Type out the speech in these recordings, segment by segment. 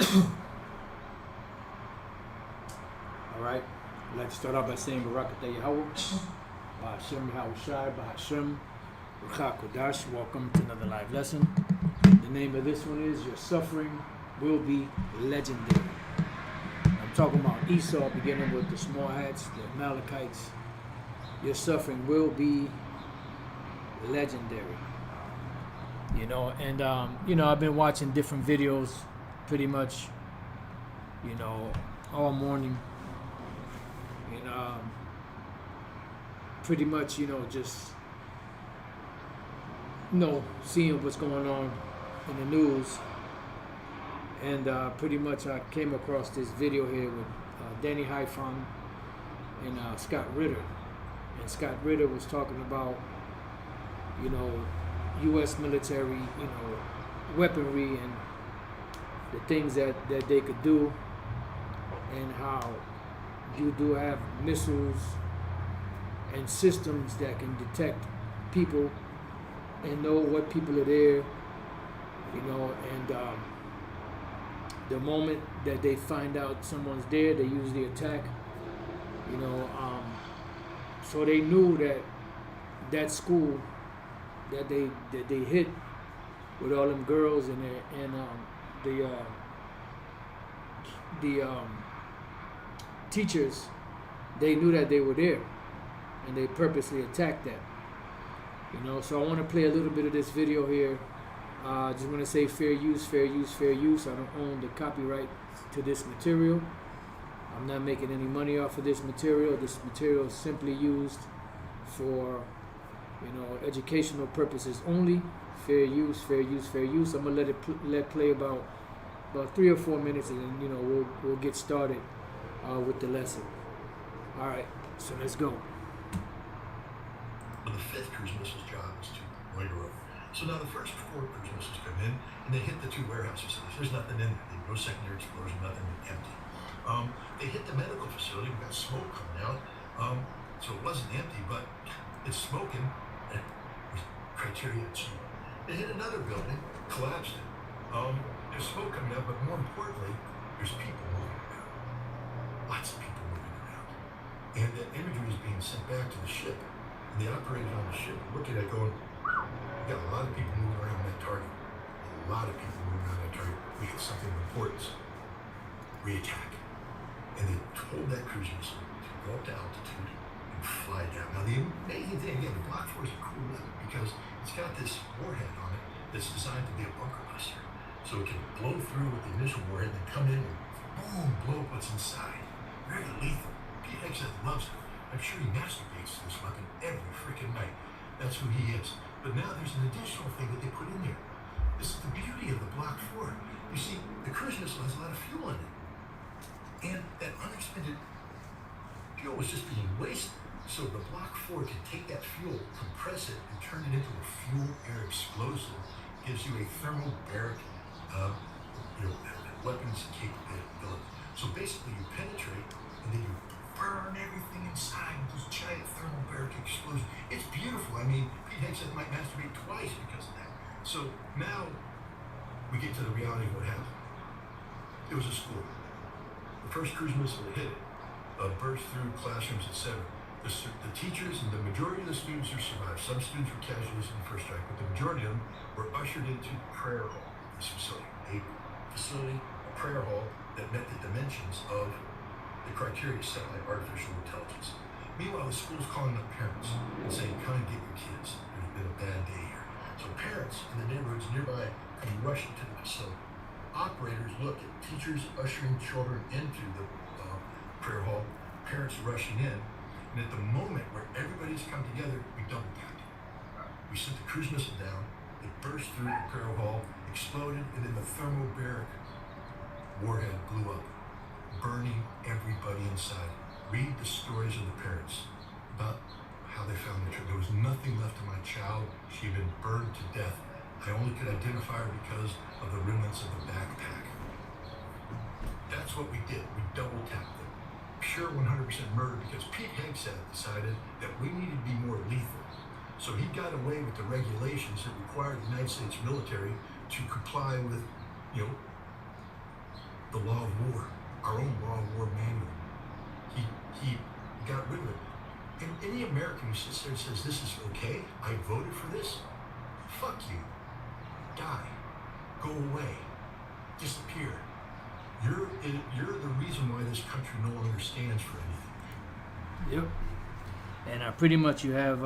All right. I'd like to start off by saying Barakatah Yahweh, Ba'ashem Yahweh Shai, Ba'ashem Rucha Kodash. Welcome to another live lesson. The name of this one is Your Suffering Will Be Legendary. I'm talking about Esau, beginning with the small hats, the Amalekites. Your suffering will be legendary. And I've been watching different videos pretty much, all morning. And pretty much, just seeing what's going on in the news. And pretty much I came across this video here with Danny Haiphong and Scott Ritter. And Scott Ritter was talking about, U.S. military, weaponry and the things that they could do, and how you do have missiles and systems that can detect people and know what people are there, and the moment that they find out someone's there, they usually attack, so they knew that school that they hit with all them girls and the teachers, they knew that they were there, and they purposely attacked that. So I want to play a little bit of this video here. Just want to say fair use, fair use, fair use. I don't own the copyright to this material. I'm not making any money off of this material. This material is simply used for educational purposes only. Fair use, fair use, fair use. I'm gonna let it play about 3 or 4 minutes, and then we'll get started with the lesson. All right, so let's go. The fifth cruise missile's job is to loiter over. So now the first 4 cruise missiles come in, and they hit the 2 warehouse facilities. There's nothing in there. No secondary explosion, nothing, empty. They hit the medical facility. We got smoke coming out. So it wasn't empty, but it's smoking. And with criteria, it's smoke. They hit another building, collapsed it. There's smoke coming out, but more importantly, there's people moving around. Lots of people moving around. And that imagery is being sent back to the ship. And the operators on the ship are looking at it going, we got a lot of people moving around that target. A lot of people moving around that target. We hit something of importance. Reattack. And they told that cruise missile to go up to altitude and fly down. Now the amazing thing, again, the Block 4 is a cool weapon because it's got this warhead on it that's designed to be a bunker buster. So it can blow through with the initial warhead and then come in and boom, blow up what's inside. Very lethal. Pete Hegseth loves it. I'm sure he masturbates to this weapon every freaking night. That's who he is. But now there's an additional thing that they put in there. This is the beauty of the Block 4. You see, the cruise missile has a lot of fuel in it. And that unexpended fuel was just being wasted. So the Block 4 can take that fuel, compress it, and turn it into a fuel-air explosive. Gives you a thermobaric weapons capability. So basically you penetrate and then you burn everything inside with this giant thermobaric explosion. It's beautiful. I mean, Pete Hegseth might masturbate twice because of that. So now we get to the reality of what happened. It was a school. The first cruise missile that hit it burst through classrooms, etc. The teachers and the majority of the students who survived, some students were casualties in the first strike, but the majority of them were ushered into prayer hall, this facility, a prayer hall that met the dimensions of the criteria set by artificial intelligence. Meanwhile, the school's calling up parents and saying, come and get your kids. There's been a bad day here. So parents in the neighborhoods nearby come rushing to the facility. Operators look at teachers ushering children into the prayer hall, parents rushing in, and at the moment where everybody's come together, we double tapped it. We sent the cruise missile down, it burst through the prayer hall, exploded, and then the thermobaric warhead blew up, burning everybody inside. Read the stories of the parents about how they found the truth. There was nothing left of my child. She had been burned to death. I only could identify her because of the remnants of the backpack. That's what we did. We double tapped them. Pure 100% murder because Pete Hegseth decided that we needed to be more lethal. So he got away with the regulations that required the United States military to comply with, the law of war, our own law of war manual. He got rid of it. And any American who sits there and says, this is okay, I voted for this, fuck you. Die. Go away. Disappear. You're the reason why this country no longer stands for anything. Yep. And pretty much you have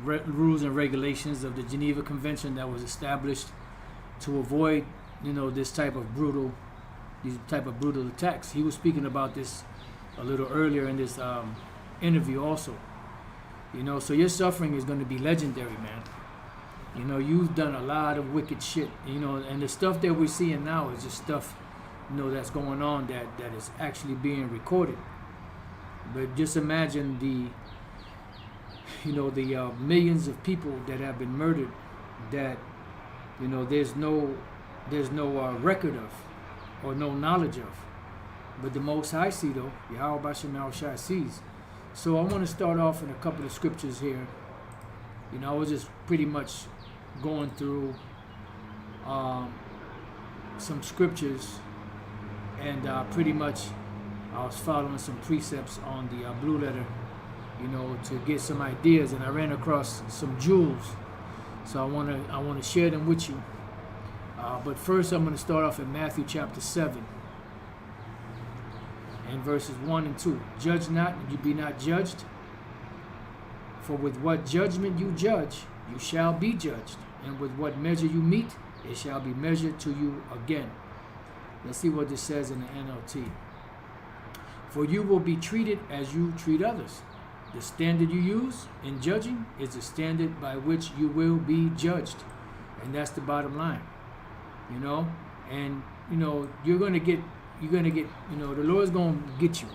rules and regulations of the Geneva Convention that was established to avoid, this type of brutal attacks. He was speaking about this a little earlier in this interview also. So your suffering is going to be legendary, man. You've done a lot of wicked shit, and the stuff that we're seeing now is just stuff, that's going on that is actually being recorded. But just imagine the millions of people that have been murdered that, there's no record of or no knowledge of. But the Most High see, though, Yahweh Bashem Yahushua sees. So I want to start off in a couple of scriptures here. I was just pretty much going through some scriptures, and pretty much I was following some precepts on the Blue Letter, to get some ideas, and I ran across some jewels. So I want to share them with you. But first, I'm going to start off in Matthew chapter 7. And verses 1 and 2. Judge not, and you be not judged. For with what judgment you judge, you shall be judged. And with what measure you meet, it shall be measured to you again. Let's see what this says in the NLT. For you will be treated as you treat others. The standard you use in judging is the standard by which you will be judged. And that's the bottom line. And you're gonna get, the Lord's gonna get you.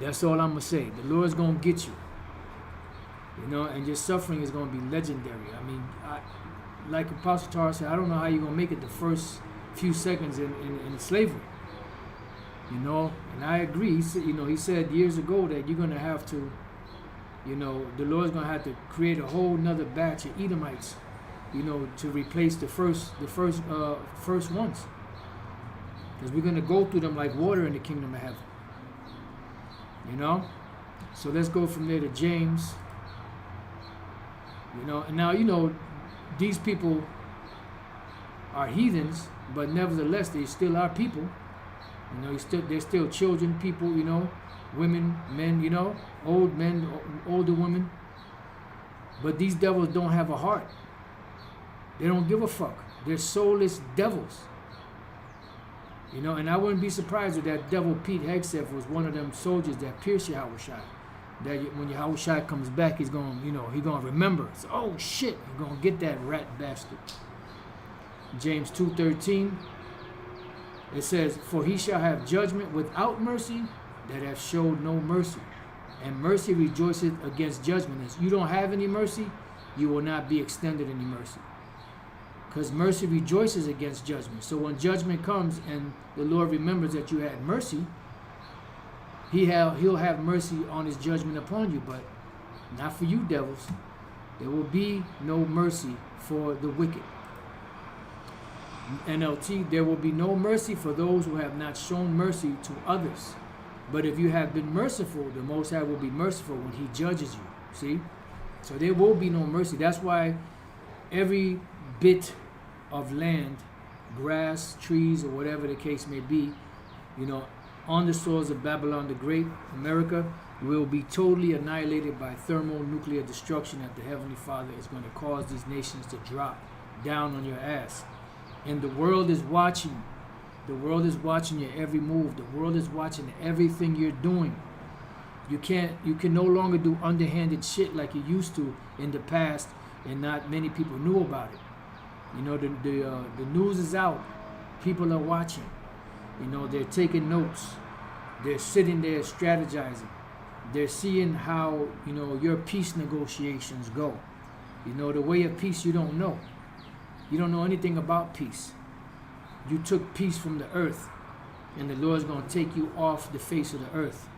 That's all I'm gonna say. The Lord's gonna get you. And your suffering is gonna be legendary. I mean, like Apostle Tar said, I don't know how you're gonna make it the first few seconds in slavery. And I agree. He said years ago that you're gonna have to, the Lord's gonna have to create a whole nother batch of Edomites, to replace the first ones. Because we're going to go through them like water in the kingdom of heaven. So let's go from there to James. And now, these people are heathens, but nevertheless, they still are people. They're still children, people, women, men, old men, older women. But these devils don't have a heart. They don't give a fuck. They're soulless devils. And I wouldn't be surprised if that devil Pete Hegseth was one of them soldiers that pierced Yahushua. That when Yahushua comes back, he's going, he's going to remember. So, oh shit, he's going to get that rat bastard. James 2:13, it says, for he shall have judgment without mercy that have showed no mercy. And mercy rejoiceth against judgment. If you don't have any mercy, you will not be extended any mercy. Because mercy rejoices against judgment. So when judgment comes and the Lord remembers that you had mercy, He'll have mercy on His judgment upon you, but not for you, devils. There will be no mercy for the wicked. NLT, there will be no mercy for those who have not shown mercy to others. But if you have been merciful, the Most High will be merciful when He judges you. See? So there will be no mercy. That's why every bit of land, grass, trees, or whatever the case may be, on the soils of Babylon the Great, America, will be totally annihilated by thermonuclear destruction that the Heavenly Father is going to cause these nations to drop down on your ass. And the world is watching. The world is watching your every move. The world is watching everything you're doing. You can no longer do underhanded shit like you used to in the past, and not many people knew about it. The news is out. People are watching. They're taking notes. They're sitting there strategizing. They're seeing how, your peace negotiations go. The way of peace you don't know. You don't know anything about peace. You took peace from the earth, and the Lord's going to take you off the face of the earth.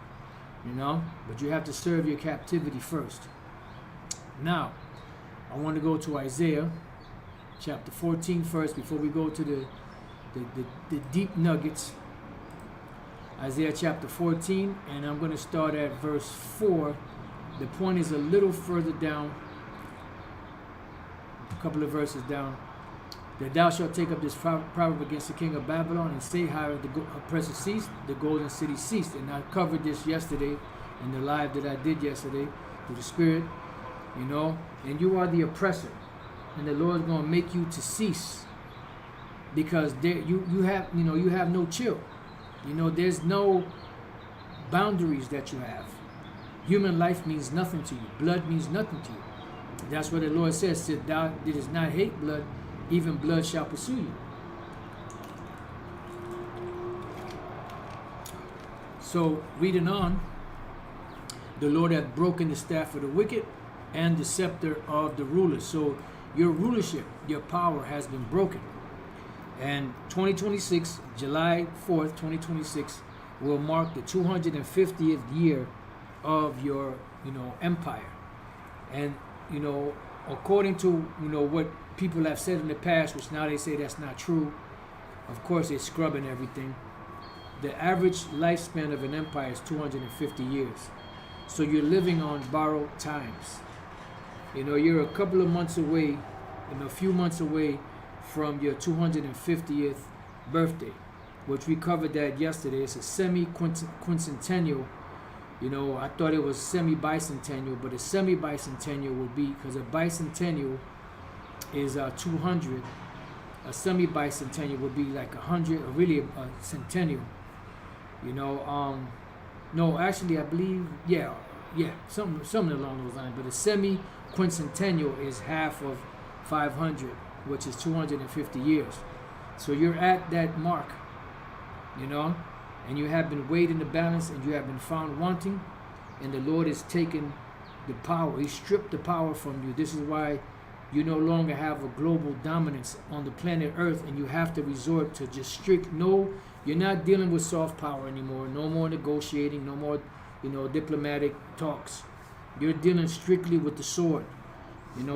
But you have to serve your captivity first. Now, I want to go to Isaiah chapter 14 first before we go to the the deep nuggets. Isaiah chapter 14, and I'm going to start at verse 4. The point is a little further down, a couple of verses down. That thou shalt take up this proverb against the king of Babylon and say how the oppressor ceased, the golden city ceased. And I covered this yesterday in the live that I did yesterday through the Spirit, you know. And you are the oppressor, and the Lord's going to make you to cease, because there you have no chill. You know, there's no boundaries that you have. Human life means nothing to you. Blood means nothing to you. That's what the Lord says. Thou didst not hate blood, even blood shall pursue you. So, reading on, the Lord hath broken the staff of the wicked and the scepter of the rulers. So, your rulership, your power has been broken. And 2026, July 4th, 2026, will mark the 250th year of your, empire. And, according to, what people have said in the past, which now they say that's not true, of course they're scrubbing everything. The average lifespan of an empire is 250 years. So you're living on borrowed times. You're a couple of months away, a few months away from your 250th birthday, which we covered that yesterday. It's a semi-quincentennial. I thought it was semi-bicentennial, but a semi-bicentennial would be, because a bicentennial is 200. A semi-bicentennial would be like 100, or really a centennial. No, actually, I believe, yeah, something along those lines. But a semi-quincentennial is half of 500, which is 250 years. So you're at that mark, and you have been weighed in the balance, and you have been found wanting, and the Lord has taken the power. He stripped the power from you. This is why you no longer have a global dominance on the planet Earth, and you have to resort to just strict you're not dealing with soft power anymore. No more negotiating, no more, diplomatic talks. You're dealing strictly with the sword,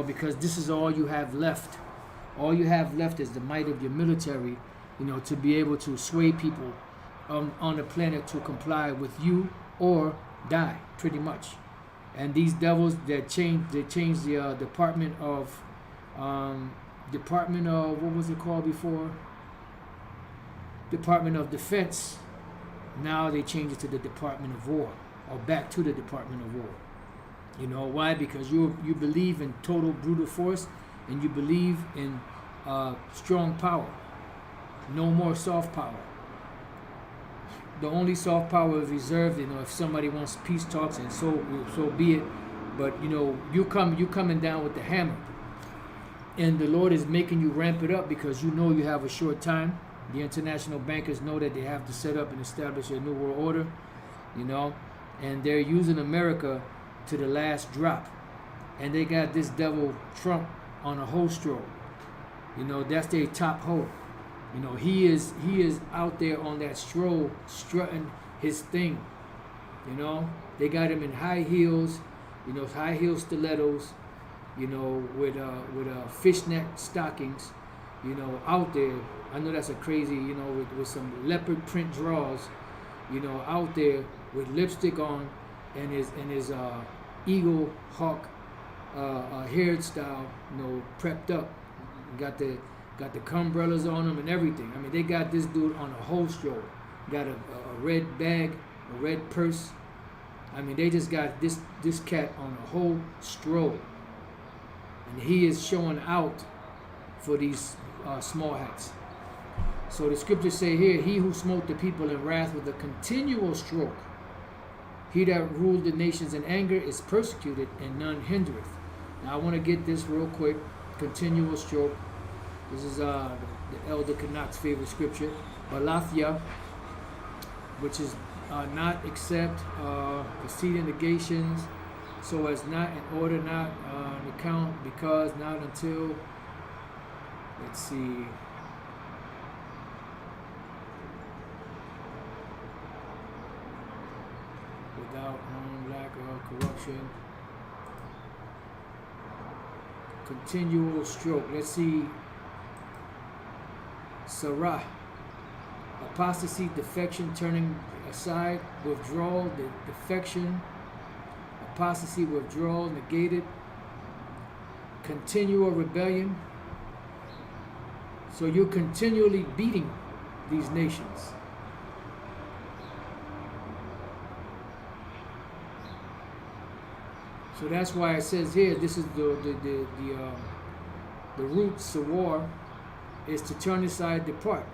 because this is all you have left. All you have left is the might of your military, to be able to sway people on the planet to comply with you or die, pretty much. And these devils that changed the Department of what was it called before? Department of Defense. Now they changed it to the Department of War, or back to the Department of War. Why? Because you believe in total brutal force, and you believe in strong power. No more soft power. The only soft power is reserved, if somebody wants peace talks, and so be it. But you coming down with the hammer, and the Lord is making you ramp it up, because you have a short time. The international bankers know that they have to set up and establish a new world order, and they're using America to the last drop, and they got this devil Trump on a hoe stroke. That's their top hoe. He is out there on that stroll, strutting his thing. They got him in high heels, high heel stilettos, with fishnet stockings, out there. I know that's a crazy, with some leopard print drawers, out there with lipstick on, and his eagle hawk hairstyle, prepped up. Got the umbrellas on him and everything. I mean, they got this dude on a whole stroll. Got a red bag, a red purse. I mean, they just got this cat on a whole stroll, and he is showing out for these small hats. So the scriptures say here, he who smote the people in wrath with a continual stroke, he that ruled the nations in anger is persecuted, and none hindereth. Now I want to get this real quick. Continual stroke. This is the Elder Kanak's favorite scripture, Balathia, which is not accept preceding negations, so as not in order, not on account, because, not until. Let's see. Without lack of corruption. Continual stroke. Let's see. Sarah. apostasy, defection, turning aside, withdrawal, defection, apostasy, withdrawal, negated, continual rebellion. So you're continually beating these nations. So that's why it says here, this is the roots of war is to turn aside, depart,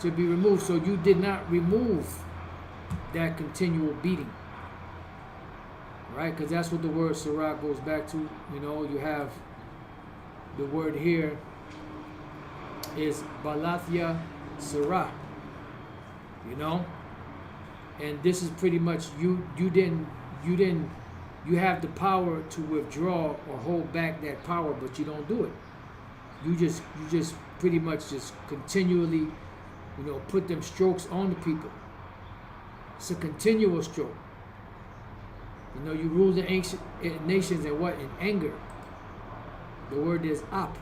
to be removed. So you did not remove that continual beating, right? Because that's what the word Sarah goes back to. You know, you have the word here is Balathia Sarah, you know, and this is pretty much you have the power to withdraw or hold back that power, but you don't do it. You just pretty much just continually, you know, put them strokes on the people. It's a continual stroke. You know, you rule the ancient nations in what? In anger. The word is ap.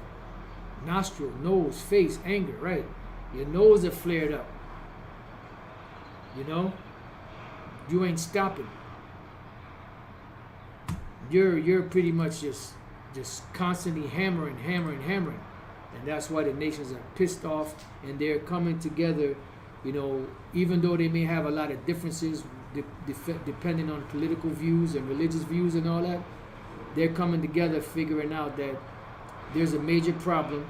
Nostril, nose, face, anger, right? Your nose are flared up. You know? You ain't stopping. You're pretty much just constantly hammering. And that's why the nations are pissed off and they're coming together, you know, even though they may have a lot of differences depending on political views and religious views and all that, they're coming together figuring out that there's a major problem.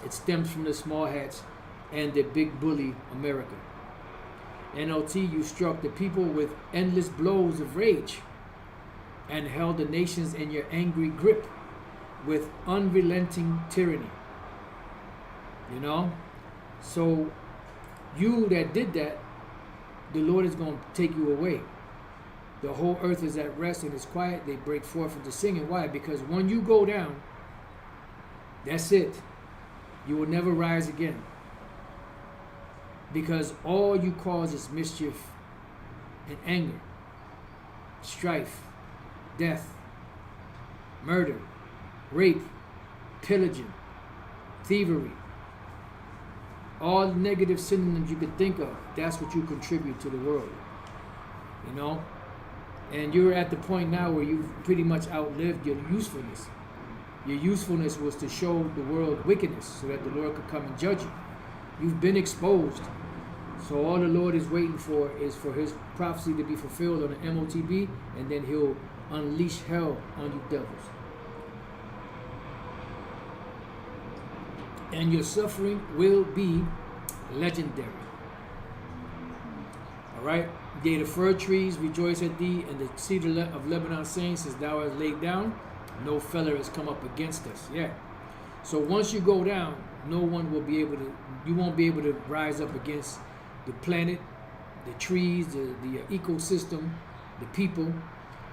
It stems from the small hats and the big bully America. NLT, you struck the people with endless blows of rage and held the nations in your angry grip with unrelenting tyranny. You know? So you that did that, the Lord is going to take you away. The whole earth is at rest and it's quiet. They break forth into singing. Why? Because when you go down, that's it. You will never rise again. Because all you cause is mischief and anger, strife, death, murder, rape, pillaging, thievery. All negative synonyms you could think of, that's what you contribute to the world. You know? And you're at the point now where you've pretty much outlived your usefulness. Your usefulness was to show the world wickedness so that the Lord could come and judge you. You've been exposed. So all the Lord is waiting for is for his prophecy to be fulfilled on the MOTB, and then he'll unleash hell on you devils. And your suffering will be legendary. All right? Yea, the fir trees rejoice at thee, and the cedar of Lebanon sings, as thou hast laid down, no feller has come up against us. Yeah. So once you go down, no one will be able to, you won't be able to rise up against the planet, the trees, the ecosystem, the people.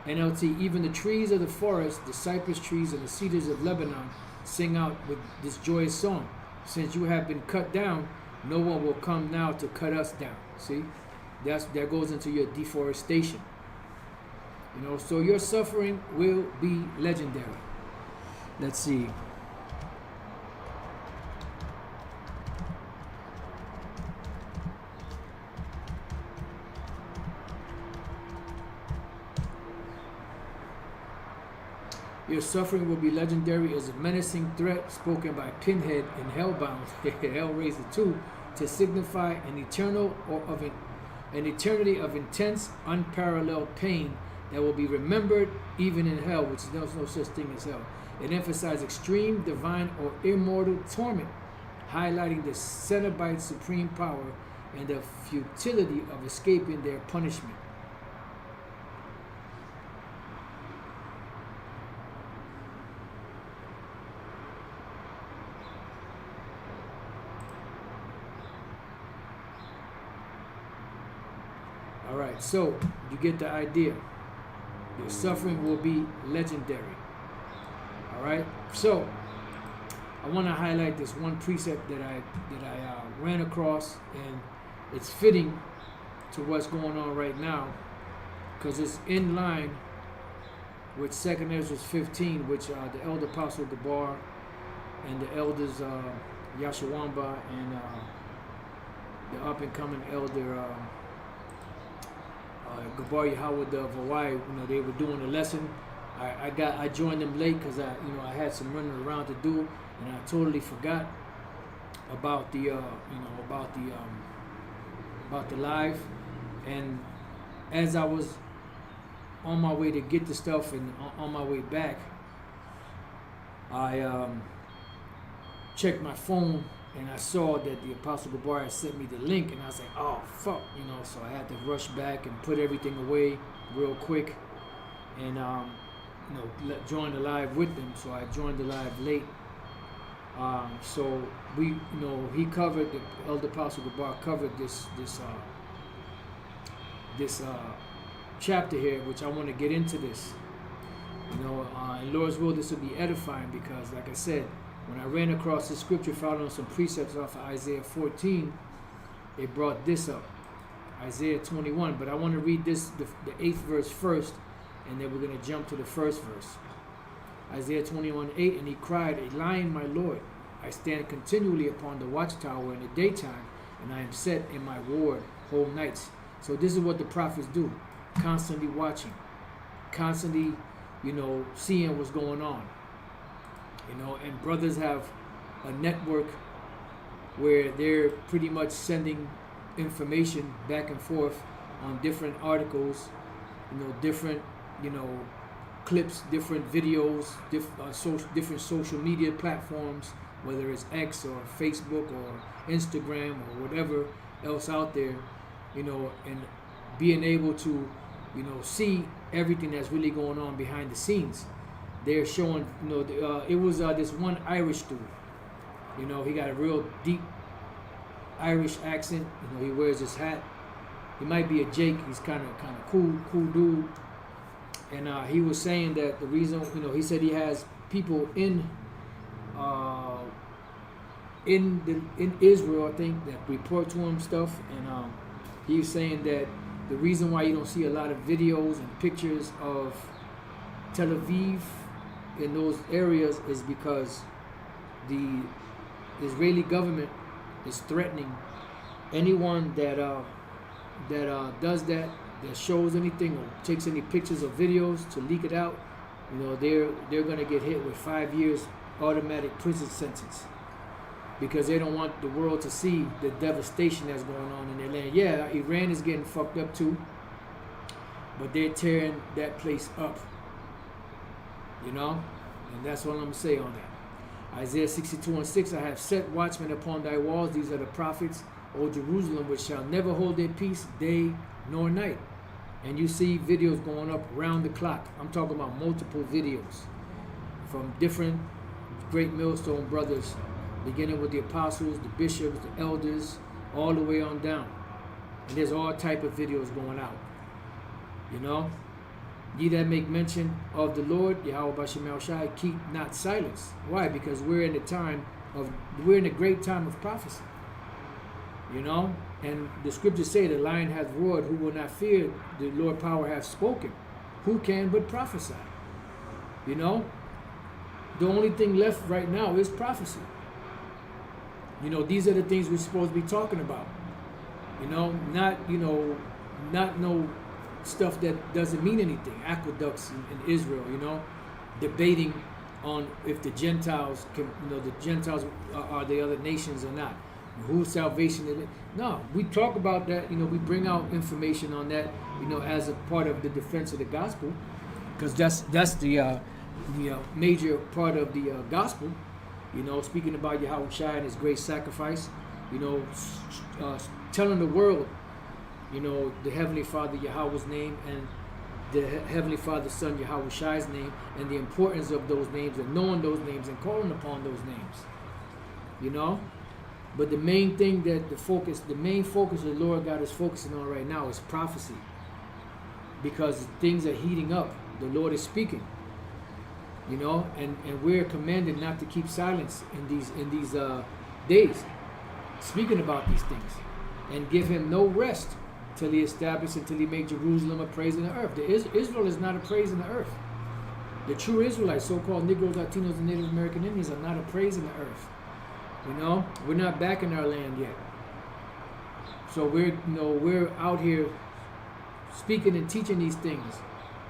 NLT, even the trees of the forest, the cypress trees and the cedars of Lebanon sing out with this joyous song. Since you have been cut down, no one will come now to cut us down. See? That goes into your deforestation. You know, so your suffering will be legendary. Let's see. Your suffering will be legendary as a menacing threat spoken by Pinhead in Hellbound, Hellraiser 2, to signify an eternity of intense, unparalleled pain that will be remembered even in hell, which there's no such thing as hell. It emphasizes extreme, divine, or immortal torment, highlighting the Cenobite's supreme power and the futility of escaping their punishment. All right, so you get the idea. Your suffering will be legendary. All right, so I want to highlight this one precept that I ran across, and it's fitting to what's going on right now because it's in line with 2 Ezra 15, which the elder apostle Gabar and the elders Yashawamba and the up and coming elder Gabar Howard of Hawaii. They were doing a lesson. I joined them late because I had some running around to do, and I totally forgot about the about the live. And as I was on my way to get the stuff and on my way back, I checked my phone and I saw that the Apostle Gabar had sent me the link, and I was like, oh fuck, so I had to rush back and put everything away real quick and join the live with them. So I joined the live late. So we, he covered, the Elder Apostle Gabar covered this chapter here, which I want to get into this. In Lord's will, this will be edifying because, like I said, when I ran across the scripture following some precepts off of Isaiah 14, it brought this up, Isaiah 21. But I want to read this, the 8th verse first, and then we're going to jump to the first verse. Isaiah 21:8, and he cried, a lion, my Lord, I stand continually upon the watchtower in the daytime, and I am set in my ward whole nights. So this is what the prophets do, constantly watching, constantly, seeing what's going on. And brothers have a network where they're pretty much sending information back and forth on different articles, different, clips, different videos, different social media platforms, whether it's X or Facebook or Instagram or whatever else out there, and being able to, see everything that's really going on behind the scenes. They're showing, it was this one Irish dude, he got a real deep Irish accent. He wears his hat. He might be a Jake. He's kind of cool dude. And he was saying that the reason, he said he has people in Israel, I think, that report to him stuff. And he was saying that the reason why you don't see a lot of videos and pictures of Tel Aviv in those areas is because the Israeli government is threatening anyone that does that shows anything or takes any pictures or videos to leak it out. They're gonna get hit with 5 years automatic prison sentence because they don't want the world to see the devastation that's going on in their land. Yeah, Iran is getting fucked up too, but they're tearing that place up. And that's what I'm going to say on that. Isaiah 62:6, I have set watchmen upon thy walls. These are the prophets, O Jerusalem, which shall never hold their peace day nor night. And you see videos going up round the clock. I'm talking about multiple videos from different great millstone brothers, beginning with the apostles, the bishops, the elders, all the way on down. And there's all type of videos going out. Ye that make mention of the Lord, Yahweh Bashem El Shai, keep not silence. Why? Because we're in a great time of prophecy. And the scriptures say the lion hath roared, who will not fear? The Lord power hath spoken. Who can but prophesy? The only thing left right now is prophecy. These are the things we're supposed to be talking about. Not no stuff that doesn't mean anything. Aqueducts in Israel, debating on if the Gentiles can, the Gentiles are the other nations or not. Whose salvation is it? No, we talk about that. We bring out information on that. As a part of the defense of the gospel, because that's the major part of the gospel. Speaking about Yahweh Shai and His great sacrifice. Telling the world, the Heavenly Father Yahweh's name and the Heavenly Father Son Yahweh Shai's name and the importance of those names and knowing those names and calling upon those names. But the main thing that the main focus the Lord God is focusing on right now is prophecy. Because things are heating up. The Lord is speaking. And we're commanded not to keep silence in these days, speaking about these things, and give Him no rest till He established, until He made Jerusalem a praise in the earth. Israel is not a praise in the earth. The true Israelites, so-called Negroes, Latinos, and Native American Indians, are not a praise in the earth. We're not back in our land yet. So we're out here speaking and teaching these things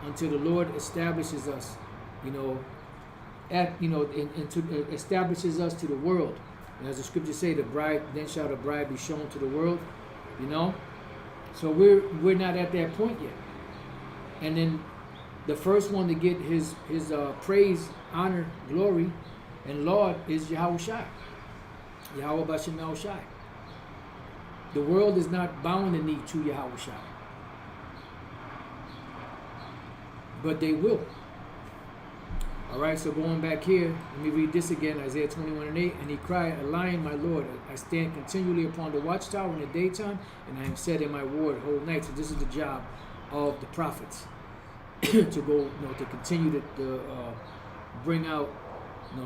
until the Lord establishes us, and to establishes us to the world. And as the scriptures say, then shall the bride be shown to the world. So we're not at that point yet. And then the first one to get his praise, honor, glory, and laud is Yahweh Shai. Yahweh Bashem Yahweh Shai. The world is not bound the knee to Yahweh Shai. But they will. Alright, so going back here, let me read this again, Isaiah 21:8. And he cried, A lion, my Lord, I stand continually upon the watchtower in the daytime, and I am set in my ward whole night. So this is the job of the prophets. To go, to continue to bring out,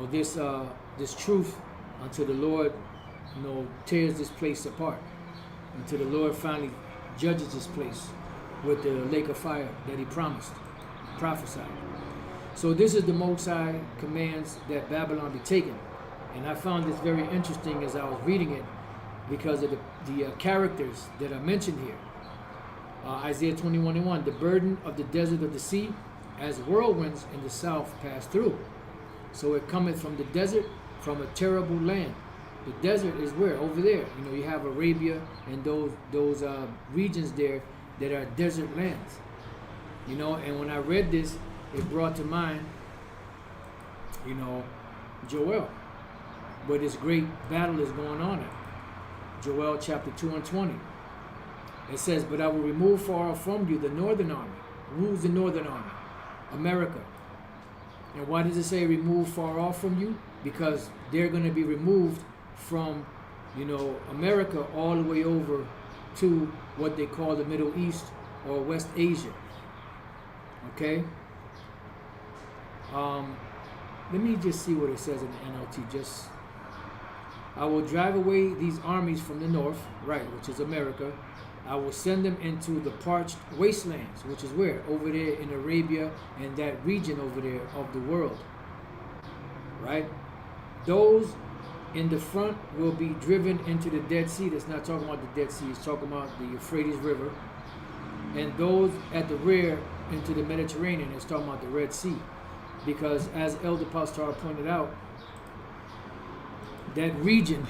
this truth until the Lord, tears this place apart. Until the Lord finally judges this place with the lake of fire that he prophesied. So this is the Most High commands that Babylon be taken. And I found this very interesting as I was reading it because of the characters that are mentioned here. Isaiah 21:1, the burden of the desert of the sea, as whirlwinds in the south pass through. So it cometh from the desert, from a terrible land. The desert is where? Over there. You have Arabia and those regions there that are desert lands. And when I read this, it brought to mind, Joel, where this great battle is going on at. Joel chapter 2:20. It says, But I will remove far off from you the northern army. Who's the northern army? America. And why does it say remove far off from you? Because they're going to be removed from, America all the way over to what they call the Middle East or West Asia. Okay? Let me just see what it says in the NLT. I will drive away these armies from the north, right, which is America. I will send them into the parched wastelands, which is where? Over there in Arabia and that region over there of the world. Right? Those in the front will be driven into the Dead Sea. That's not talking about the Dead Sea. It's talking about the Euphrates River. And those at the rear into the Mediterranean. It's talking about the Red Sea. Because as Elder Pastor pointed out, that region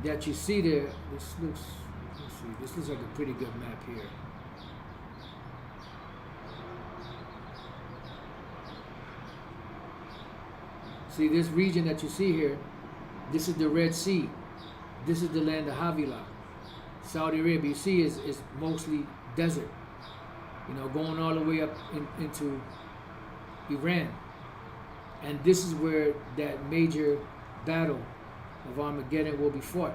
that you see there, this looks like a pretty good map here. See, this region that you see here, this is the Red Sea. This is the land of Havilah. Saudi Arabia, you see, is mostly desert. Going all the way up into Iran. And this is where that major battle of Armageddon will be fought.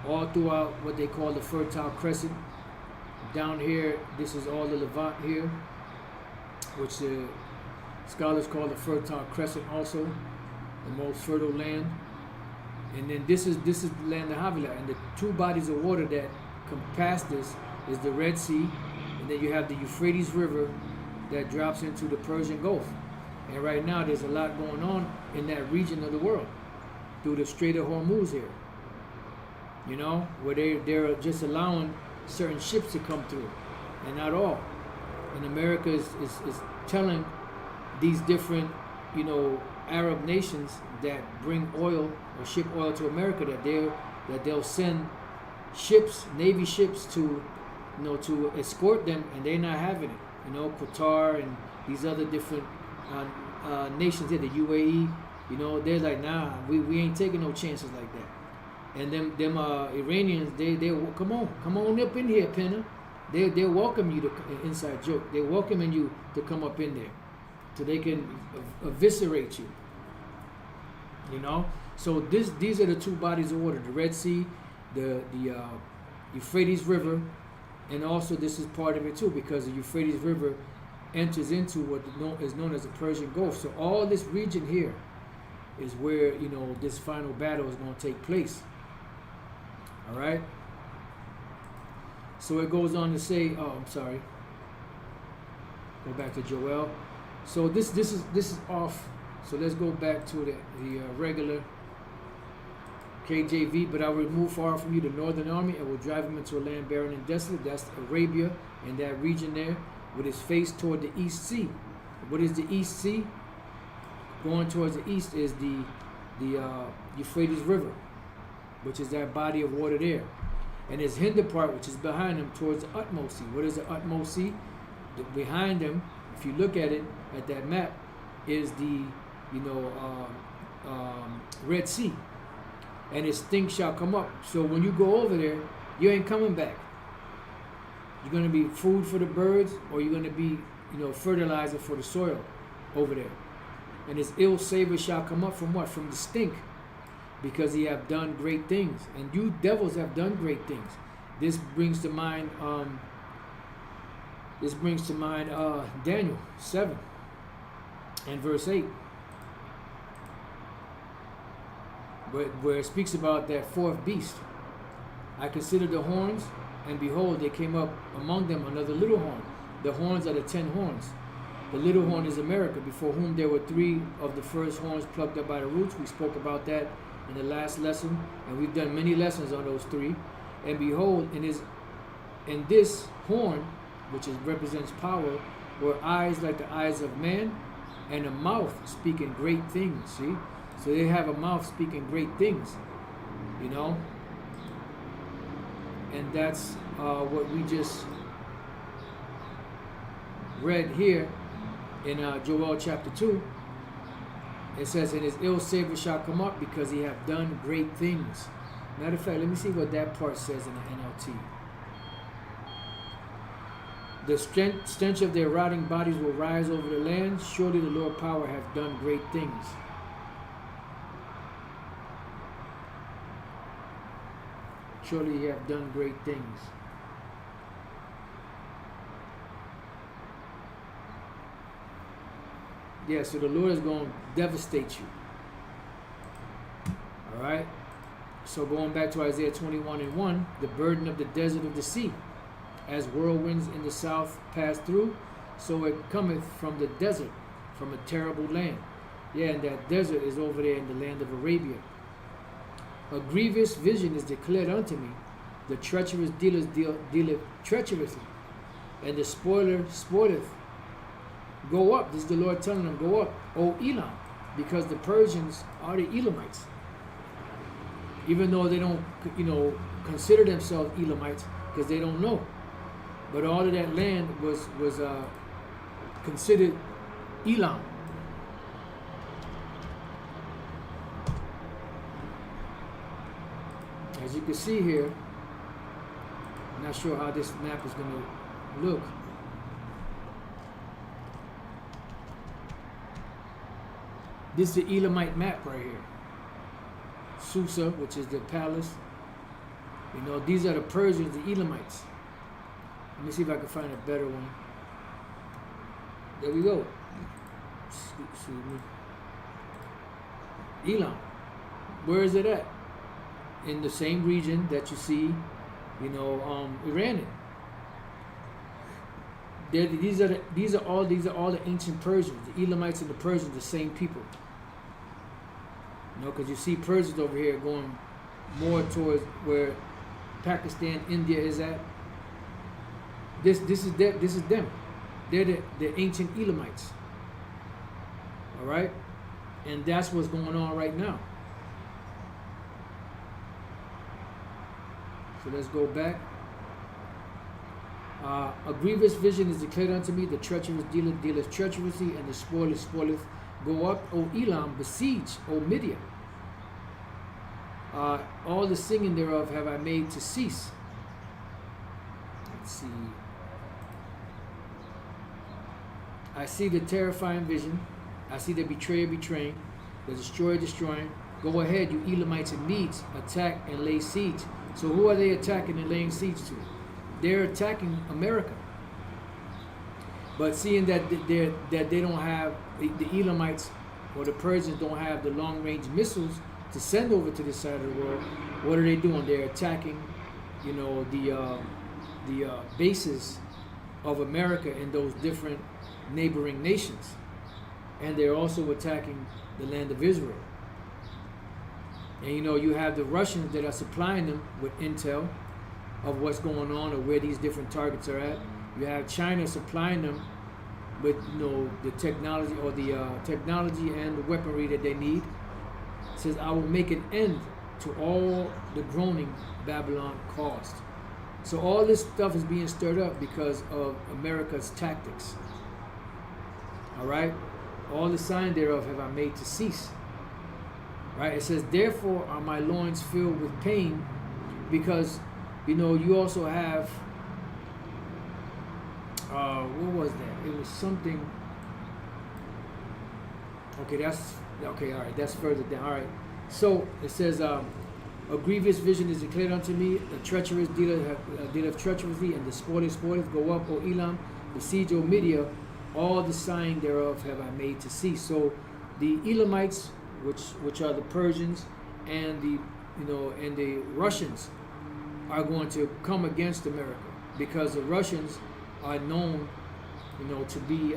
All throughout what they call the Fertile Crescent. Down here, this is all the Levant here, which the scholars call the Fertile Crescent also, the most fertile land. And then this is the land of Havilah. And the two bodies of water that compass this is the Red Sea, and then you have the Euphrates River that drops into the Persian Gulf. And right now there's a lot going on in that region of the world through the Strait of Hormuz here. Where they're just allowing certain ships to come through, and not all. And America is telling these different, Arab nations that bring oil or ship oil to America that they'll send ships, Navy ships to escort them, and they're not having it. Qatar and these other different nations here, the UAE, they're like, nah, we ain't taking no chances like that. And them Iranians, they come on up in here, Penna. They welcome you to inside joke. They're welcoming you to come up in there, so they can eviscerate you. So these are the two bodies of water: the Red Sea, the Euphrates River, and also this is part of it too, because the Euphrates River enters into what is known as the Persian Gulf. So all this region here is where this final battle is going to take place. All right. So it goes on to say, Go back to Joel. So this is off. So let's go back to the regular KJV. But I will remove far from you the northern army and will drive him into a land barren and desolate. That's Arabia and that region there, with his face toward the east sea. What is the east sea? Going towards the east is the Euphrates River, which is that body of water there. And his hinder part, which is behind him, towards the utmost sea. What is the utmost sea? Behind him, if you look at it, at that map, is the Red Sea. And his stink shall come up. So when you go over there, you ain't coming back. You're going to be food for the birds, or you're going to be, fertilizer for the soil over there. And his ill savor shall come up from what? From the stink. Because he have done great things. And you devils have done great things. This brings to mind Daniel 7 and verse 8. Where it speaks about that fourth beast. I considered the horns, and behold, there came up among them another little horn. The horns are the 10 horns. The little horn is America, before whom there were 3 of the first horns plucked up by the roots. We spoke about that in the last lesson, and we've done many lessons on those 3. And behold, in this horn, which represents power, were eyes like the eyes of man, and a mouth speaking great things. See? So they have a mouth speaking great things, And that's what we just read here in Joel chapter 2. It says, and his ill savor shall come up, because he hath done great things. Matter of fact, let me see what that part says in the NLT. The stench of their rotting bodies will rise over the land. Surely the Lord power hath done great things. Surely he hath done great things. Yeah, so the Lord is going to devastate you. All right? So going back to Isaiah 21:1, the burden of the desert of the sea. As whirlwinds in the south pass through, so it cometh from the desert, from a terrible land. Yeah, and that desert is over there in the land of Arabia. A grievous vision is declared unto me. The treacherous dealers dealeth treacherously, and the spoiler spoileth. Go up. This is the Lord telling them, go up, O Elam, because the Persians are the Elamites. Even though they don't, consider themselves Elamites, because they don't know. But all of that land was considered Elam. As you can see here, I'm not sure how this map is going to look. This is the Elamite map right here. Susa, which is the palace. These are the Persians, the Elamites. Let me see if I can find a better one. There we go. Excuse me. Elam. Where is it at? In the same region that you see, Iran in. These are all the ancient Persians. The Elamites and the Persians, the same people. Because you see Persians over here going more towards where Pakistan, India is at. This is them. They're the ancient Elamites. All right, and that's what's going on right now. So let's go back. A grievous vision is declared unto me. The treacherous dealeth treacherously, and the spoiler spoileth. Go up, O Elam, besiege, O Midian. All the singing thereof have I made to cease. Let's see. I see the terrifying vision. I see the betrayer betraying, the destroyer destroying. Go ahead, you Elamites and Medes, attack and lay siege. So who are they attacking and laying siege to? They're attacking America. But seeing that they don't have, the Elamites or the Persians don't have the long-range missiles to send over to this side of the world, what are they doing? They're attacking, the bases of America in those different neighboring nations. And they're also attacking the land of Israel. And you know, you have the Russians that are supplying them with intel of what's going on or where these different targets are at. You have China supplying them with, you know, the technology or the technology and the weaponry that they need. It says, I will make an end to all the groaning Babylon caused. So all this stuff is being stirred up because of America's tactics. All right? All the sign thereof have I made to cease. Right? It says, therefore are my loins filled with pain, because, you know, you also have, what was that? It was something, okay, all right, that's further down. All right. So it says, a grievous vision is declared unto me, a treacherous dealeth treacherously, and the spoileth go up, O Elam, the siege, O Media, all the sign thereof have I made to cease. So the Elamites, which are the Persians, and the, you know, and the Russians are going to come against America, because the Russians are known, you know, to be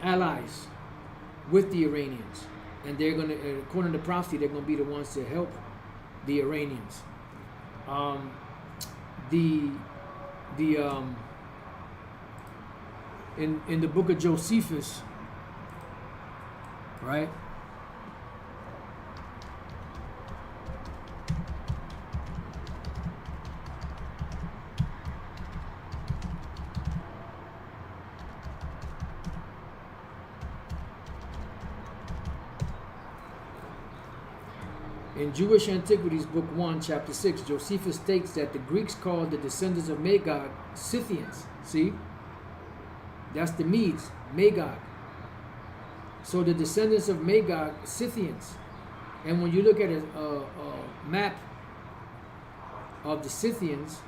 allies with the Iranians, and they're going to, according to prophecy, they're going to be the ones to help the Iranians. In the book of Josephus, right? In Jewish Antiquities, Book 1, Chapter 6, Josephus states that the Greeks called the descendants of Magog Scythians. See? That's the Medes, Magog. So the descendants of Magog, Scythians. And when you look at a map of the Scythians,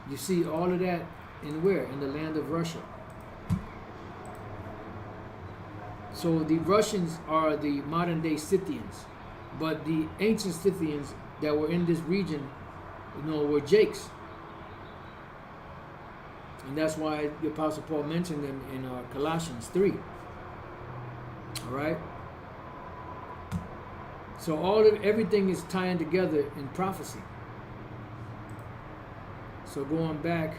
you see all of that in where? In the land of Russia. So the Russians are the modern day Scythians. But the ancient Scythians that were in this region, you know, were Jakes. And that's why the Apostle Paul mentioned them in Colossians 3. All right? So everything is tying together in prophecy. So going back,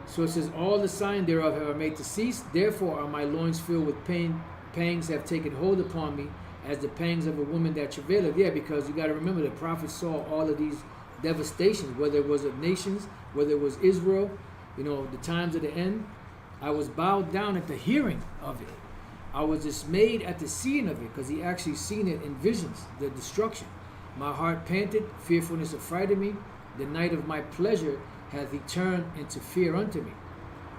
so it says, all the sign thereof have I made to cease, therefore are my loins filled with pain. Pangs have taken hold upon me, as the pangs of a woman that travaileth. Yeah, because you got to remember, the prophets saw all of these devastations, whether it was of nations, whether it was Israel, you know, the times of the end. I was bowed down at the hearing of it. I was dismayed at the seeing of it, because he actually seen it in visions, the destruction. My heart panted, fearfulness affrighted me. The night of my pleasure hath he turned into fear unto me.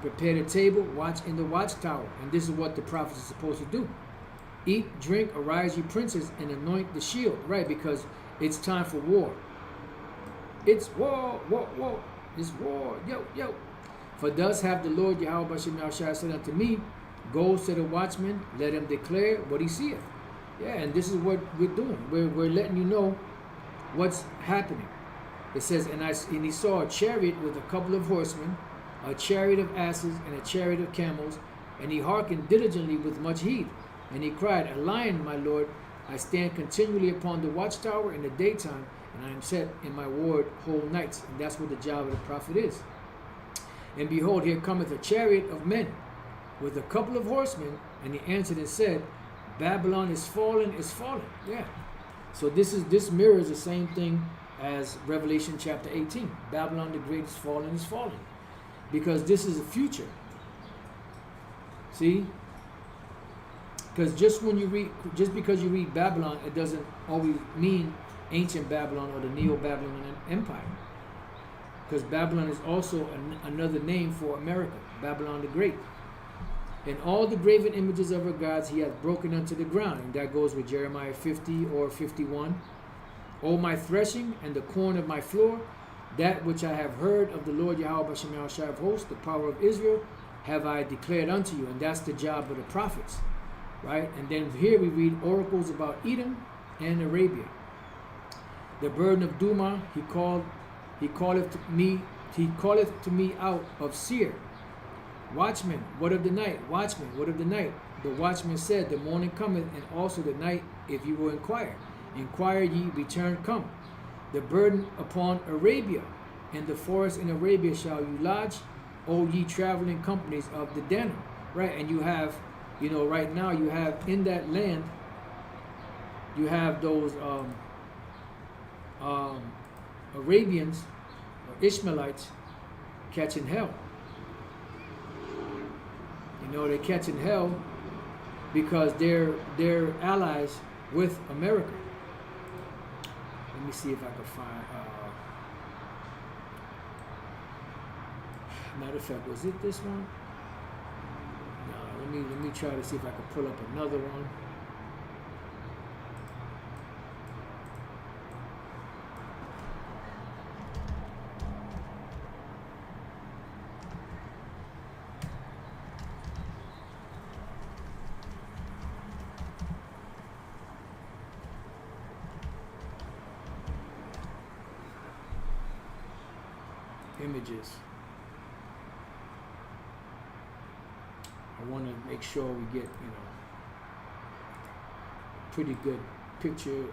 Prepare the table, watch in the watchtower. And this is what the prophets are supposed to do. Eat, drink, arise ye princes, and anoint the shield. Right, because it's time for war. It's war, war, war. It's war, yo, yo. For thus hath the Lord Yahweh Bashem Yahushua said unto me, go to the watchman, let him declare what he seeth. Yeah, and this is what we're doing. We're letting you know what's happening. It says, and he saw a chariot with a couple of horsemen, a chariot of asses and a chariot of camels, and he hearkened diligently with much heed. And he cried, a lion, my lord, I stand continually upon the watchtower in the daytime, and I am set in my ward whole nights. And that's what the job of the prophet is. And behold, here cometh a chariot of men with a couple of horsemen, and he answered and said, Babylon is fallen, is fallen. Yeah. So this mirrors the same thing as Revelation chapter 18. Babylon the great is fallen, is fallen. Because this is the future. See? Because just because you read Babylon, it doesn't always mean ancient Babylon or the Neo-Babylonian Empire. Because Babylon is also another name for America, Babylon the Great. And all the graven images of her gods he hath broken unto the ground. And that goes with Jeremiah 50 or 51. O my threshing and the corn of my floor, that which I have heard of the Lord Yahweh Bashem Yahushua of hosts, the power of Israel, have I declared unto you. And that's the job of the prophets, right? And then here we read oracles about Edom and Arabia. The burden of Duma he calleth to me out of Seir. Watchman, what of the night? Watchman, what of the night? The watchman said, the morning cometh, and also the night, if you will inquire. Inquire ye, return come. The burden upon Arabia, in the forest in Arabia shall you lodge, O ye traveling companies of the Danim. Right, and you have, right now you have in that land, you have those Arabians or Ishmaelites catching hell. They're catching hell because they're allies with America. Let me see if I can find. Matter of fact, was it this one? No. Let me try to see if I can pull up another one. Images. I want to make sure we get pretty good picture.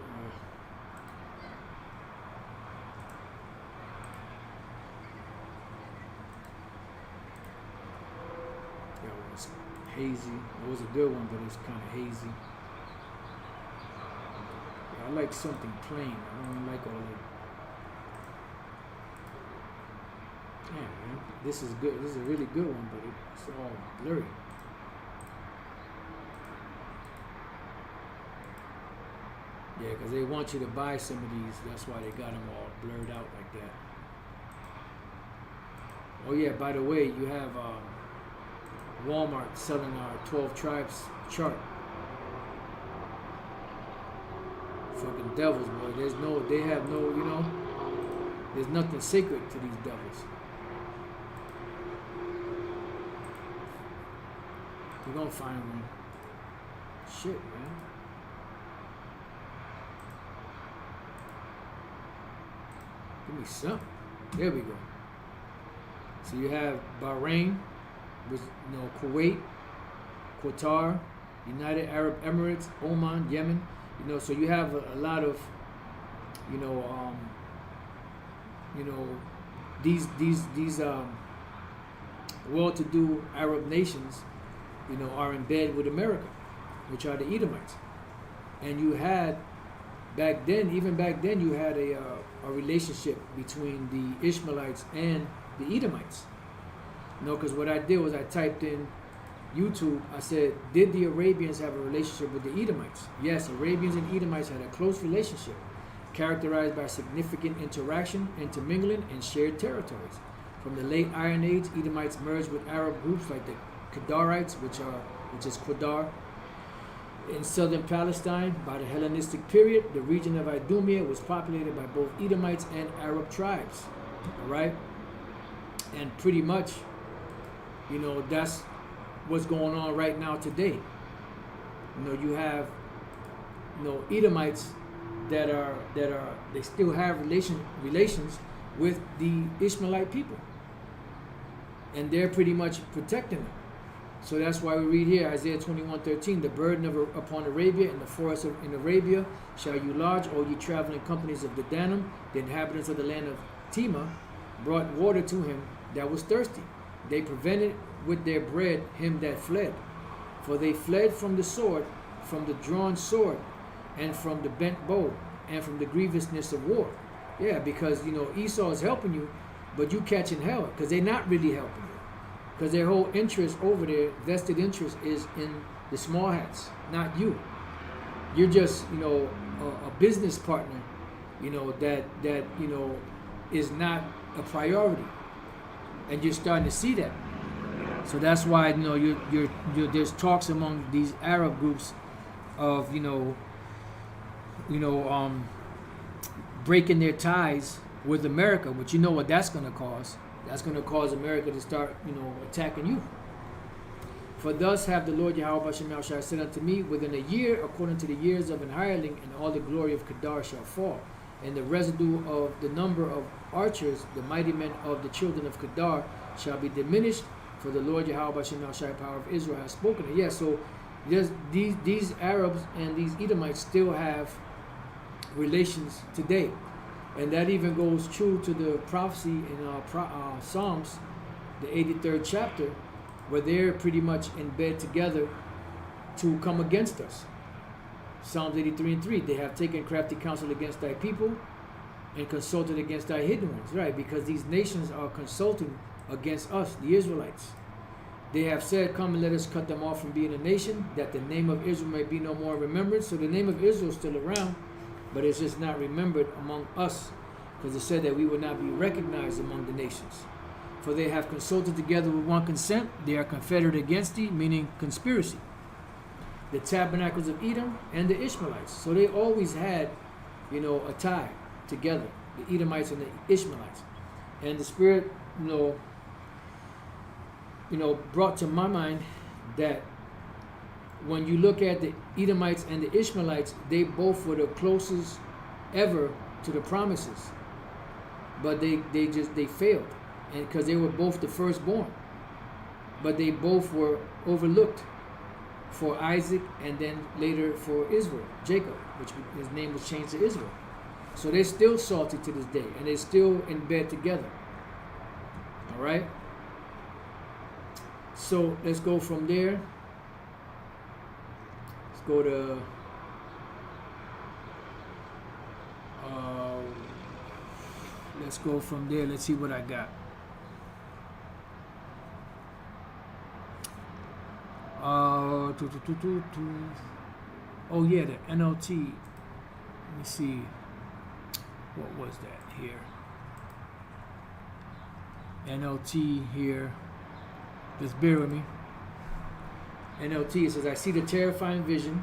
That was hazy. It was a good one, but it's kind of hazy. Yeah, I like something plain. I don't like all that. Yeah, man, this is good. This is a really good one, but it's all blurry. Yeah, because they want you to buy some of these. That's why they got them all blurred out like that. Oh yeah, by the way, you have Walmart selling our 12 tribes chart. Fucking devils, boy. They have no, there's nothing sacred to these devils. You're gonna find one. Shit, man. Give me something. There we go. So you have Bahrain, which, Kuwait, Qatar, United Arab Emirates, Oman, Yemen. So you have a lot of, these well-to-do Arab nations, are in bed with America, which are the Edomites. And you had even back then, you had a relationship between the Ishmaelites and the Edomites. Because what I did was I typed in YouTube, I said, did the Arabians have a relationship with the Edomites? Yes, Arabians and Edomites had a close relationship, characterized by significant interaction, intermingling, and shared territories. From the late Iron Age, Edomites merged with Arab groups like the Qadarites, which is Qadar. In southern Palestine, by the Hellenistic period, the region of Idumea was populated by both Edomites and Arab tribes. All right, and pretty much, that's what's going on right now today. You have, Edomites that are they still have relations with the Ishmaelite people, and they're pretty much protecting them. So that's why we read here, Isaiah 21:13, the burden upon Arabia, in the forest in Arabia shall you lodge, O ye traveling companies of the Danim. The inhabitants of the land of Tema brought water to him that was thirsty. They prevented with their bread him that fled. For they fled from the sword, from the drawn sword, and from the bent bow, and from the grievousness of war. Yeah, because, Esau is helping you, but you catching hell, because they're not really helping you. Because their whole interest over there, vested interest, is in the small hats, not you. You're just, a business partner, that is not a priority, and you're starting to see that. So that's why, there's talks among these Arab groups of, breaking their ties with America, but you know what that's going to cause. That's going to cause America to start, attacking you. For thus have the Lord Yahweh Shemel Shai said unto me, within a year, according to the years of an hireling, and all the glory of Kedar shall fall, and the residue of the number of archers, the mighty men of the children of Kedar, shall be diminished, for the Lord Yahweh Shemel Shai, power of Israel, has spoken it. Yeah, so these Arabs and these Edomites still have relations today. And that even goes true to the prophecy in Psalms, the 83rd chapter, where they're pretty much in bed together to come against us. Psalms 83:3, they have taken crafty counsel against thy people and consulted against thy hidden ones. Right, because these nations are consulting against us, the Israelites. They have said, come and let us cut them off from being a nation, that the name of Israel may be no more remembered. So the name of Israel is still around, but it's just not remembered among us, because it said that we would not be recognized among the nations. For they have consulted together with one consent, they are confederate against thee, meaning conspiracy. The tabernacles of Edom and the Ishmaelites. So they always had, a tie together, the Edomites and the Ishmaelites. And the Spirit, brought to my mind that when you look at the Edomites and the Ishmaelites, they both were the closest ever to the promises. But they failed. And because they were both the firstborn, but they both were overlooked for Isaac and then later for Israel, Jacob, which his name was changed to Israel. So they're still salty to this day, and they're still in bed together. All right. So let's go from there. Let's go to let's go from there. Let's see what I got. Oh yeah, the NLT. Let me see. What was that here? NLT here. Just bear with me. NLT, it says, I see the terrifying vision.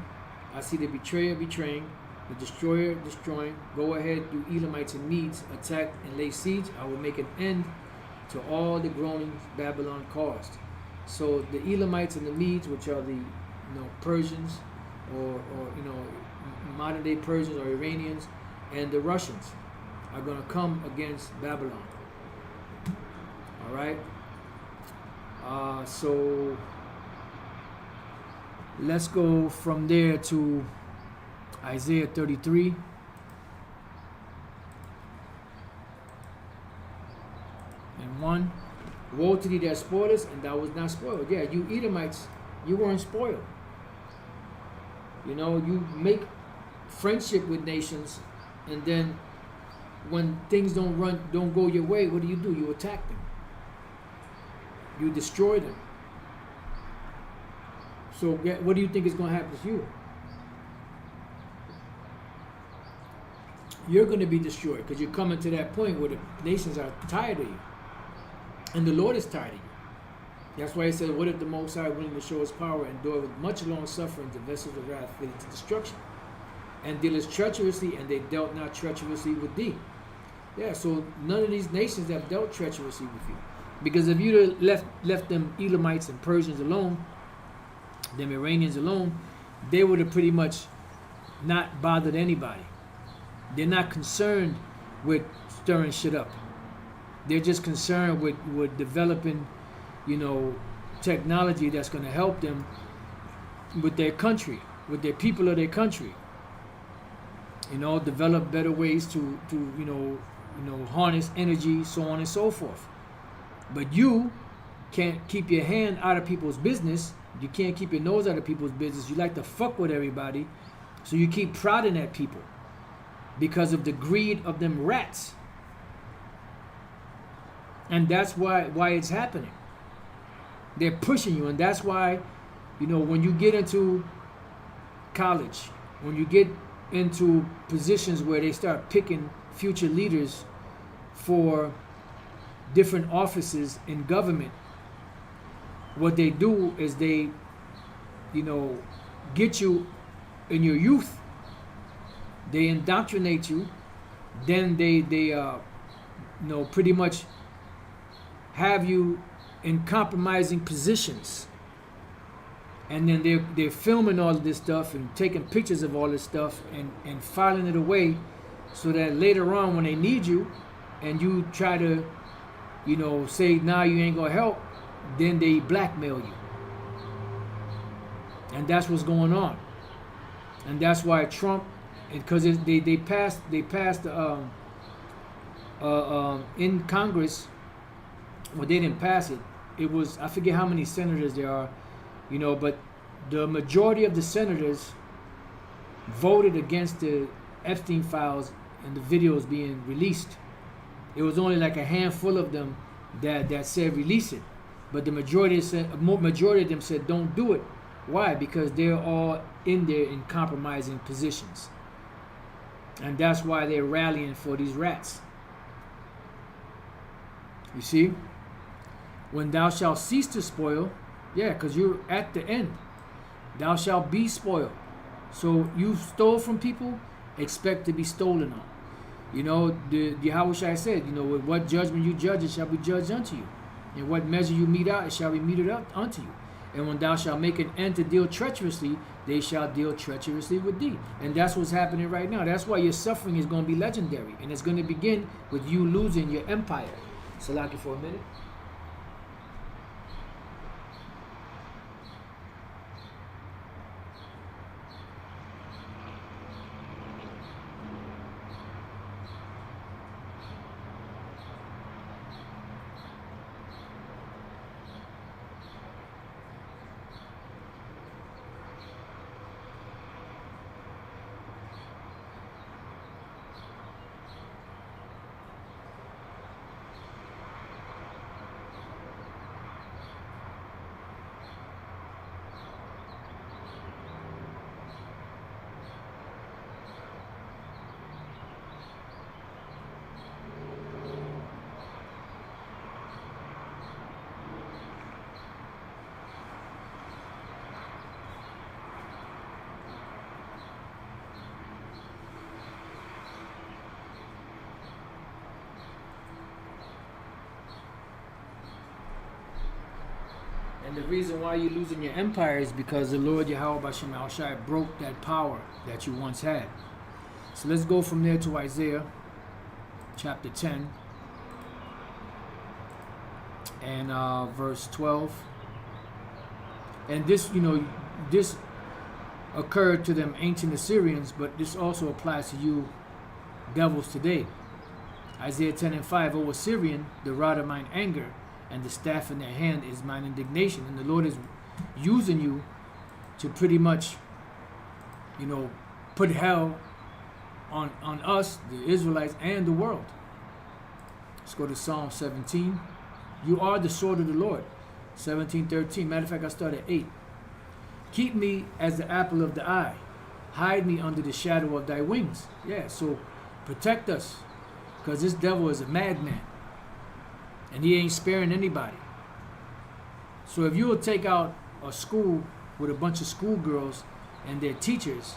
I see the betrayer betraying, the destroyer destroying. Go ahead, you Elamites and Medes, attack and lay siege. I will make an end to all the groanings Babylon caused. So the Elamites and the Medes, which are the Persians or modern day Persians or Iranians, and the Russians are going to come against Babylon. All right. So let's go from there to Isaiah 33. And 1. Woe to thee that spoilest, and thou was not spoiled. Yeah, you Edomites, you weren't spoiled. You make friendship with nations, and then when things don't go your way, what do? You attack them. You destroy them. So what do you think is going to happen to you? You're going to be destroyed, because you're coming to that point where the nations are tired of you. And the Lord is tired of you. That's why he said, what if the Most High, willing to show his power, endure with much long suffering the vessels of wrath fitted to destruction, and dealest treacherously, and they dealt not treacherously with thee. Yeah, so none of these nations have dealt treacherously with you. Because if you'd left them Elamites and Persians alone, them Iranians alone, they would have pretty much not bothered anybody. They're not concerned with stirring shit up. They're just concerned with developing, technology that's going to help them with their country, with their people of their country. Develop better ways to harness energy, so on and so forth. But you can't keep your hand out of people's business. You can't keep your nose out of people's business. You like to fuck with everybody, so you keep prodding at people because of the greed of them rats. And that's why it's happening. They're pushing you, and that's why, when you get into college, when you get into positions where they start picking future leaders for different offices in government, what they do is they, get you in your youth, they indoctrinate you, then they pretty much have you in compromising positions and then they're filming all of this stuff and taking pictures of all this stuff and filing it away, so that later on when they need you, and you try to, say nah, you ain't gonna help, then they blackmail you, and that's what's going on, and that's why Trump, because they passed in Congress. Well, they didn't pass it. It was, I forget how many senators there are, but the majority of the senators voted against the Epstein files and the videos being released. It was only like a handful of them that said release it, but the majority of them said don't do it. Why? Because they're all in there in compromising positions, and that's why they're rallying for these rats. You see? When thou shalt cease to spoil, because you're at the end, thou shalt be spoiled. So you stole from people, expect to be stolen on. The Yahushua said, with what judgment you judge, it shall be judged unto you. And what measure you mete out, it shall be meted out unto you. And when thou shalt make an end to deal treacherously, they shall deal treacherously with thee. And that's what's happening right now. That's why your suffering is going to be legendary. And it's going to begin with you losing your empire. Salaki for a minute. And the reason why you're losing your empire is because the Lord Yahweh Bashim Al-Shai broke that power that you once had. So let's go from there to Isaiah chapter 10 and verse 12. And this, this occurred to them ancient Assyrians, but this also applies to you devils today. Isaiah 10 and 5, O Assyrian, the rod of mine anger, and the staff in their hand is mine indignation. And the Lord is using you to pretty much, put hell on us, the Israelites, and the world. Let's go to Psalm 17. You are the sword of the Lord. 17:13. Matter of fact, I start at 8. Keep me as the apple of the eye. Hide me under the shadow of thy wings. So protect us, because this devil is a madman. And he ain't sparing anybody. So if you will take out a school with a bunch of schoolgirls and their teachers,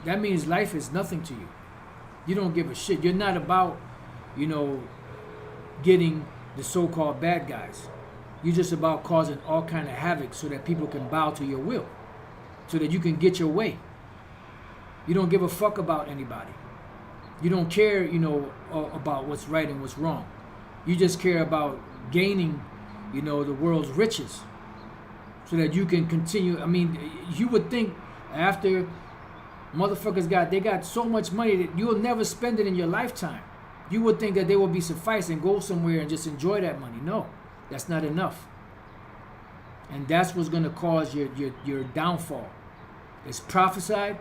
that means life is nothing to you. You don't give a shit. You're not about, getting the so-called bad guys. You're just about causing all kind of havoc so that people can bow to your will, so that you can get your way. You don't give a fuck about anybody. You don't care, about what's right and what's wrong. You just care about gaining, the world's riches, so that you can continue. I mean, you would think after motherfuckers got so much money that you'll never spend it in your lifetime. You would think that they will be suffice and go somewhere and just enjoy that money. No, that's not enough. And that's what's going to cause your downfall. It's prophesied.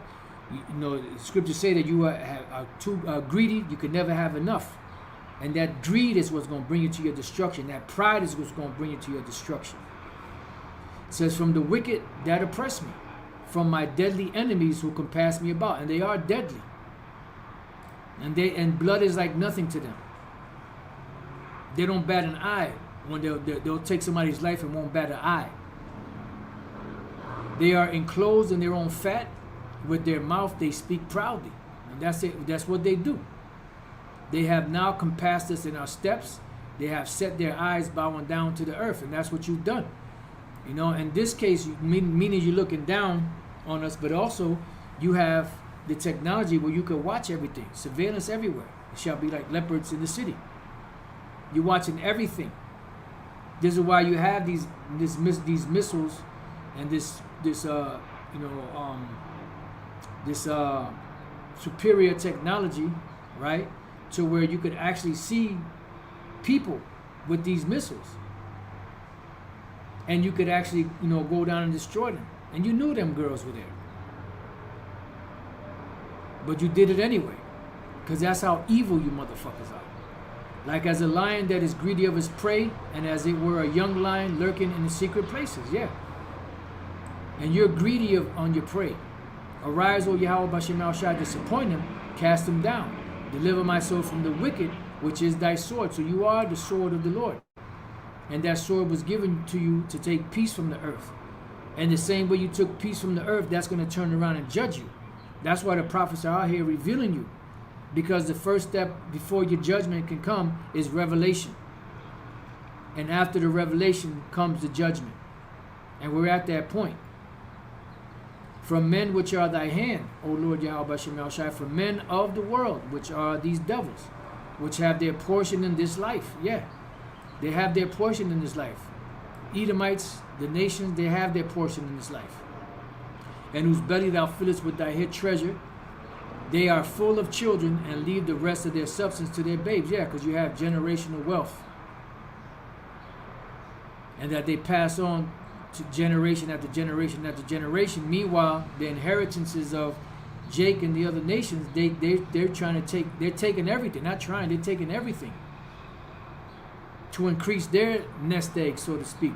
Scriptures say that you are too greedy. You can never have enough. And that greed is what's going to bring you to your destruction. That pride is what's going to bring you to your destruction. It says, from the wicked that oppress me, from my deadly enemies who compass me about. And they are deadly. And blood is like nothing to them. They don't bat an eye when they'll take somebody's life and won't bat an eye. They are enclosed in their own fat. With their mouth they speak proudly. And that's it. That's what they do. They have now compassed us in our steps. They have set their eyes bowing down to the earth. And that's what you've done. You know, in this case, meaning you're looking down on us, but also you have the technology where you can watch everything, surveillance everywhere. It shall be like leopards in the city. You're watching everything. This is why you have these missiles and this superior technology, right? To where you could actually see people with these missiles, and you could actually go down and destroy them. And you knew them girls were there, but you did it anyway, because that's how evil you motherfuckers are. Like as a lion that is greedy of his prey, and as it were a young lion lurking in the secret places. Yeah. And you're greedy on your prey. Arise, O Yahweh Bashem El Shai, disappoint him, cast him down. Deliver my soul from the wicked, which is thy sword. So you are the sword of the Lord. And that sword was given to you to take peace from the earth. And the same way you took peace from the earth, that's going to turn around and judge you. That's why the prophets are out here revealing you. Because the first step before your judgment can come is revelation. And after the revelation comes the judgment. And we're at that point. From men which are thy hand, O Lord Yahweh Bashem El Shai, from men of the world, which are these devils, which have their portion in this life. Yeah, they have their portion in this life. Edomites, the nations, they have their portion in this life. And whose belly thou fillest with thy hid treasure, they are full of children and leave the rest of their substance to their babes. Yeah, because you have generational wealth. And that they pass on to generation after generation after generation. Meanwhile, the inheritances of Jake and the other nations, they're trying to take, they're taking everything. Not trying, they're taking everything to increase their nest egg, so to speak.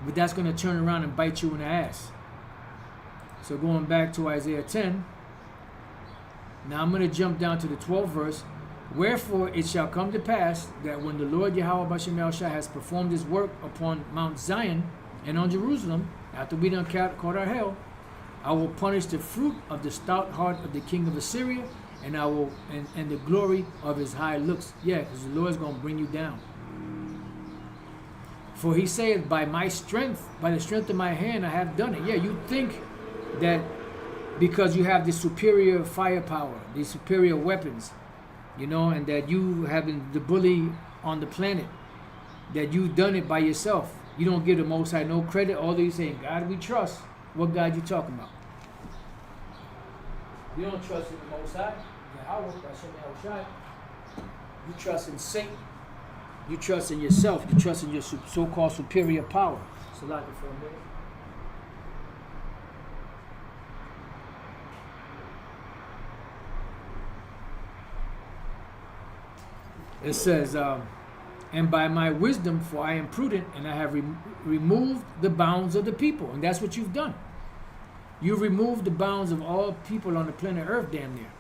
But that's going to turn around and bite you in the ass. So going back to Isaiah 10, now I'm going to jump down to the 12th verse. Wherefore it shall come to pass that when the Lord Yahweh Bashem El Shai has performed his work upon Mount Zion and on Jerusalem, after we done caught our hell, I will punish the fruit of the stout heart of the king of Assyria, and I will and the glory of his high looks. Yeah, because the Lord's going to bring you down. For he saith, by my strength, by the strength of my hand, I have done it. Yeah, you think that because you have this superior firepower, these superior weapons, and that you have been the bully on the planet, that you've done it by yourself. You don't give the Most High no credit. Although you saying, God we trust. What God you talking about? You don't trust in the Most High. You trust in Satan. You trust in yourself. You trust in your so-called superior power. Salaki for a minute. It says, and by my wisdom, for I am prudent, and I have removed the bounds of the people. And that's what you've done. You removed the bounds of all people on the planet Earth, damn near.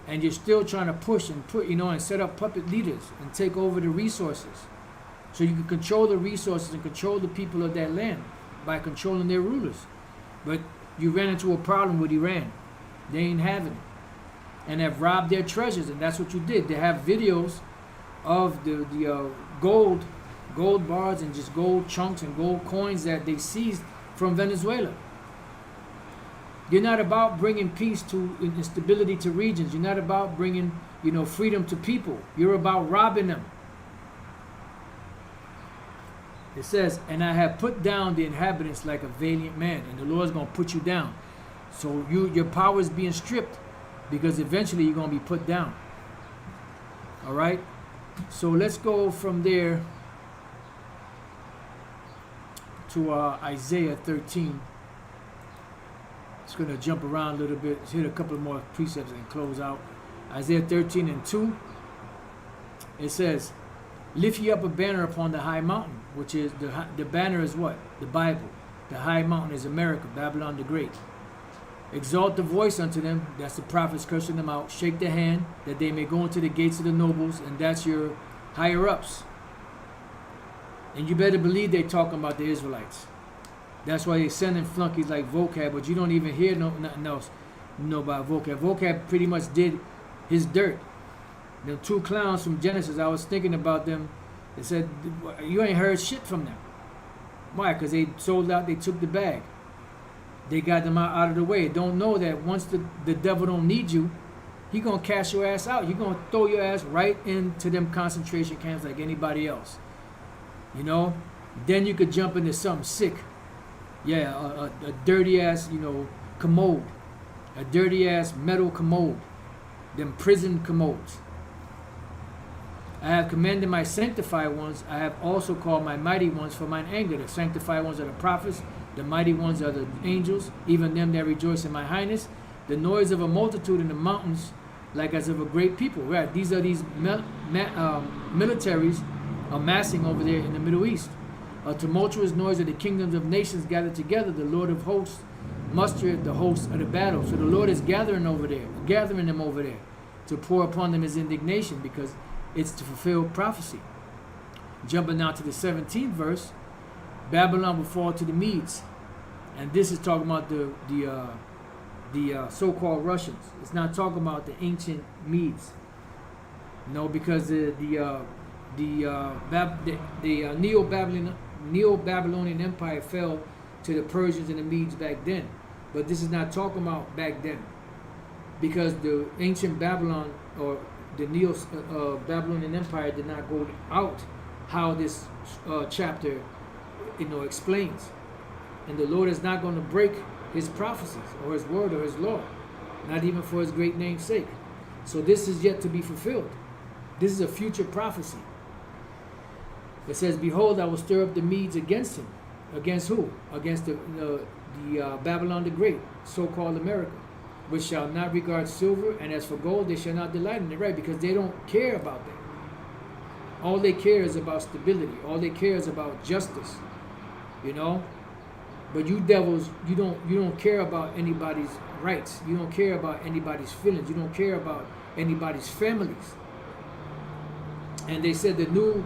And you're still trying to push and put, and set up puppet leaders and take over the resources. So you can control the resources and control the people of that land by controlling their rulers. But you ran into a problem with Iran. They ain't having it. And have robbed their treasures, and that's what you did. They have videos of the gold bars and just gold chunks and gold coins that they seized from Venezuela. You're not about bringing peace to and stability to regions. You're not about bringing, freedom to people. You're about robbing them. It says, and I have put down the inhabitants like a valiant man, and the Lord's going to put you down. So your power is being stripped, because eventually you're going to be put down. All right? So let's go from there to Isaiah 13. Just going to jump around a little bit, hit a couple more precepts and close out. Isaiah 13 and 2. It says, lift ye up a banner upon the high mountain, which is, the banner is what? The Bible. The high mountain is America, Babylon the Great. Exalt the voice unto them, that's the prophets cursing them out. Shake the hand, that they may go into the gates of the nobles, and that's your higher ups. And you better believe they're talking about the Israelites. That's why they're sending flunkies like Vocab, but you don't even hear nothing else about Vocab. Vocab pretty much did his dirt. The two clowns from Genesis, I was thinking about them. They said, you ain't heard shit from them. Why? Because they sold out, they took the bag. They got them out of the way. Don't know that once the devil don't need you, he gonna cast your ass out. He gonna throw your ass right into them concentration camps like anybody else. You know? Then you could jump into something sick. Yeah, a dirty ass, commode. A dirty ass metal commode. Them prison commodes. I have commanded my sanctified ones. I have also called my mighty ones for mine anger. The sanctified ones are the prophets. The mighty ones are the angels. Even them that rejoice in my highness. The noise of a multitude in the mountains, like as of a great people. Right? These are these militaries amassing over there in the Middle East. A tumultuous noise of the kingdoms of nations gathered together. The Lord of hosts mustered the hosts of the battle. So the Lord is gathering them over there to pour upon them his indignation, because it's to fulfill prophecy. Jumping now to the 17th verse, Babylon will fall to the Medes, and this is talking about the so-called Russians. It's not talking about the ancient Medes. No, because the Neo-Babylonian Empire fell to the Persians and the Medes back then. But this is not talking about back then, because the ancient Babylon or the Neo-Babylonian Empire did not go out how this chapter explains. And the Lord is not going to break his prophecies or his word or his law, not even for his great name's sake. So this is yet to be fulfilled. This is a future prophecy. It says, behold, I will stir up the Medes against him. Against who? Against the Babylon the Great, so-called America, which shall not regard silver, and as for gold, they shall not delight in it, right? Because they don't care about that. All they care is about stability. All they care is about justice. But you devils, you don't care about anybody's rights. You don't care about anybody's feelings. You don't care about anybody's families. And they said the new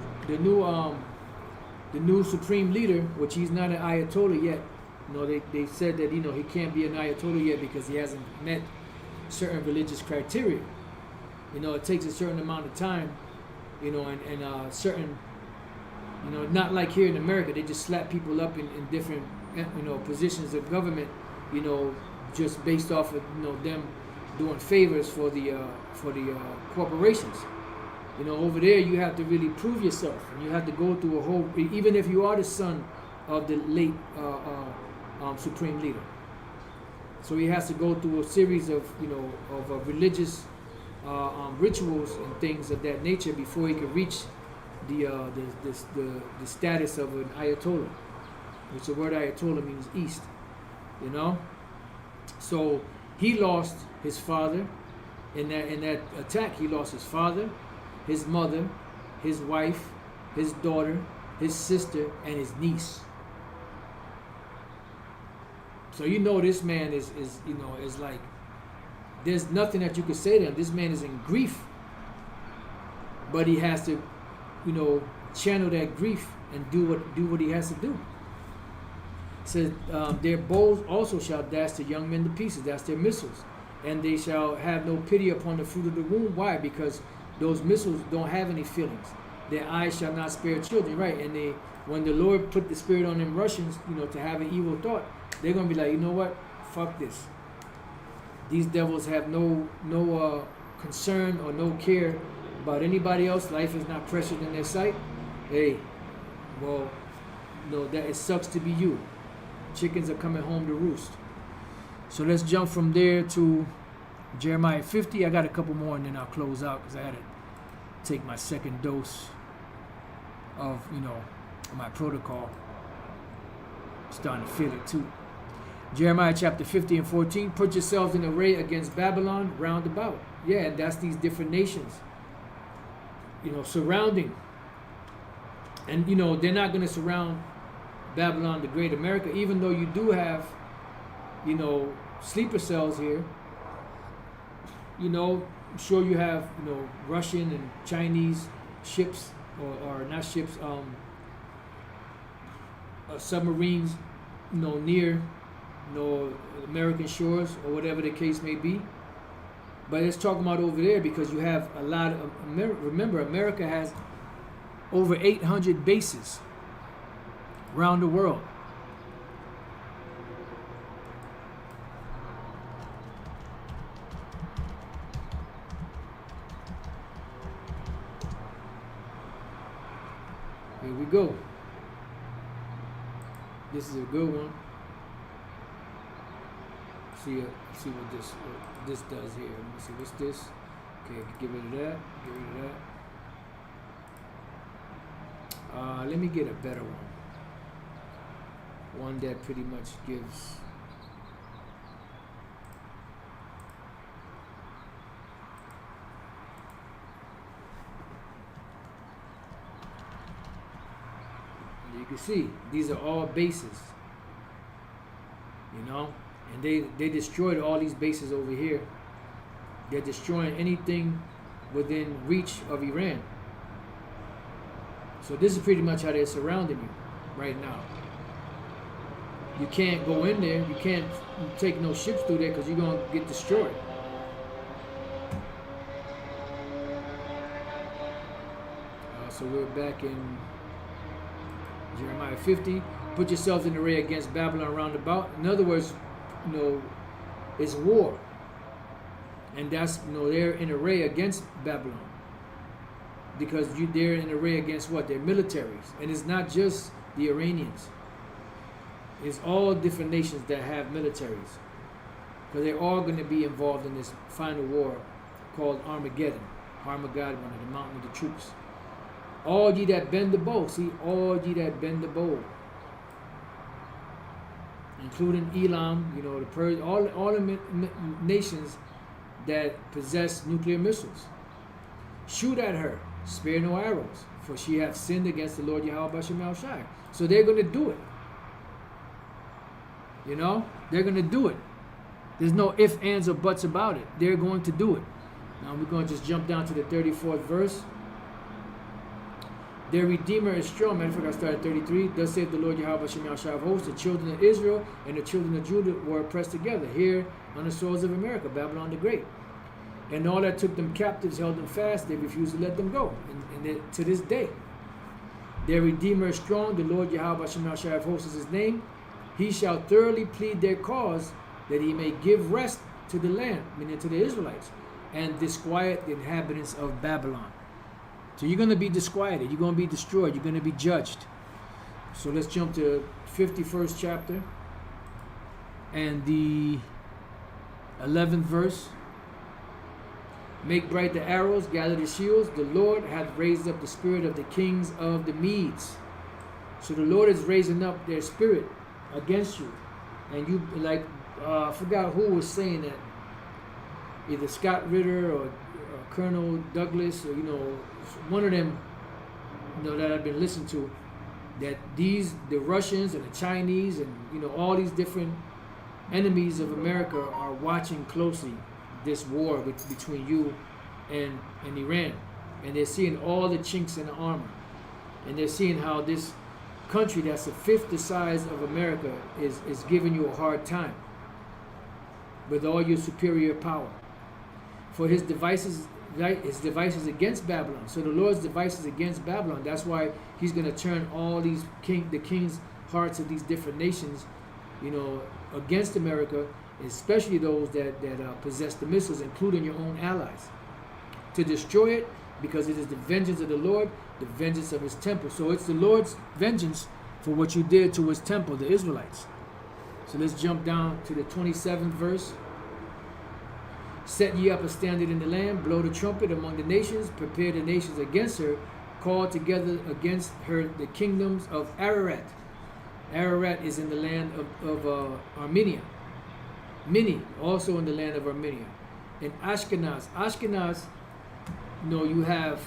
supreme leader, which he's not an Ayatollah yet. They said that he can't be an Ayatollah yet because he hasn't met certain religious criteria. It takes a certain amount of time, and certain, not like here in America, they just slap people up in different, positions of government, just based off of them doing favors for the corporations. Over there you have to really prove yourself, and you have to go through a whole, even if you are the son of the late supreme leader. So he has to go through a series of religious rituals and things of that nature before he can reach the status of an Ayatollah, which the word Ayatollah means east. So he lost his father in that attack. He lost his father, his mother, his wife, his daughter, his sister, and his niece. So this man is like, there's nothing that you could say to him. This man is in grief, but he has to, channel that grief and do what he has to do. It says, their bows also shall dash the young men to pieces. That's their missiles, and they shall have no pity upon the fruit of the womb. Why? Because those missiles don't have any feelings. Their eyes shall not spare children, right? And when the Lord put the spirit on them Russians, to have an evil thought, they're gonna be like, you know what? Fuck this. These devils have no concern or no care about anybody else. Life is not precious in their sight. Hey, well, that it sucks to be you. Chickens are coming home to roost. So let's jump from there to Jeremiah 50. I got a couple more and then I'll close out because I had to take my second dose of, my protocol. Starting to feel it too. Jeremiah chapter 50 and 14. Put yourselves in array against Babylon round about. Yeah, and that's these different nations, surrounding. And, they're not going to surround Babylon the Great America, even though you do have, sleeper cells here. I'm sure you have, Russian and Chinese ships, or not ships, submarines, near, American shores, or whatever the case may be. But it's talking about over there because you have a lot of, remember, America has over 800 bases around the world. Here we go. This is a good one. See what this does here. Let me see what's this. Okay, get rid of that. Get rid of that. Let me get a better one. One that pretty much gives. You can see these are all bases, you know, and they destroyed all these bases over here. They're destroying anything within reach of Iran. So this is pretty much how they're surrounding you right now. You can't go in there. You can't take no ships through there because you're going to get destroyed. So we're back in Jeremiah 50. Put yourselves in array against Babylon round about. In other words, you know, it's war. And that's, you know, they're in array against Babylon. Because they're in array against what? Their militaries. And it's not just the Iranians. It's all different nations that have militaries. Because they're all going to be involved in this final war called Armageddon. Armageddon, the mountain of the troops. All ye that bend the bow. See, all ye that bend the bow. Including Elam, you know, the Persians, all the nations that possess nuclear missiles. Shoot at her, spare no arrows, for she hath sinned against the Lord Yahweh B'Shem Shai. So they're going to do it. You know, they're going to do it. There's no ifs, ands, or buts about it. They're going to do it. Now we're going to just jump down to the 34th verse. Their Redeemer is strong. Matter of fact, I started 33. Thus saith the Lord Yahweh B'Shem Shai of hosts, the children of Israel and the children of Judah were pressed together here on the soils of America, Babylon the Great. And all that took them captives held them fast. They refused to let them go. And to this day, their Redeemer is strong. The Lord Yahweh B'Shem Shai of hosts is his name. He shall thoroughly plead their cause, that he may give rest to the land, meaning to the Israelites, and disquiet the inhabitants of Babylon. So you're going to be disquieted. You're going to be destroyed. You're going to be judged. So let's jump to 51st chapter and the 11th verse. Make bright the arrows, gather the shields. The Lord hath raised up the spirit of the kings of the Medes. So the Lord is raising up their spirit against you. And you, like, I forgot who was saying that. Either Scott Ritter or Colonel Douglas, or, you know, one of them, you know, that I've been listening to, that the Russians and the Chinese and, you know, all these different enemies of America are watching closely this war between you and Iran. And they're seeing all the chinks in the armor. And they're seeing how this country that's a fifth the size of America is giving you a hard time with all your superior power. For his devices against Babylon. So the Lord's devices against Babylon. That's why he's going to turn all these the king's hearts of these different nations, you know, against America, especially those that possess the missiles, including your own allies, to destroy it, because it is the vengeance of the Lord, the vengeance of his temple. So it's the Lord's vengeance for what you did to his temple, the Israelites. So let's jump down to the 27th verse. Set ye up a standard in the land, blow the trumpet among the nations, prepare the nations against her, call together against her the kingdoms of Ararat. Ararat is in the land of Armenia. Mini, also in the land of Armenia. And Ashkenaz. Ashkenaz, you know, you have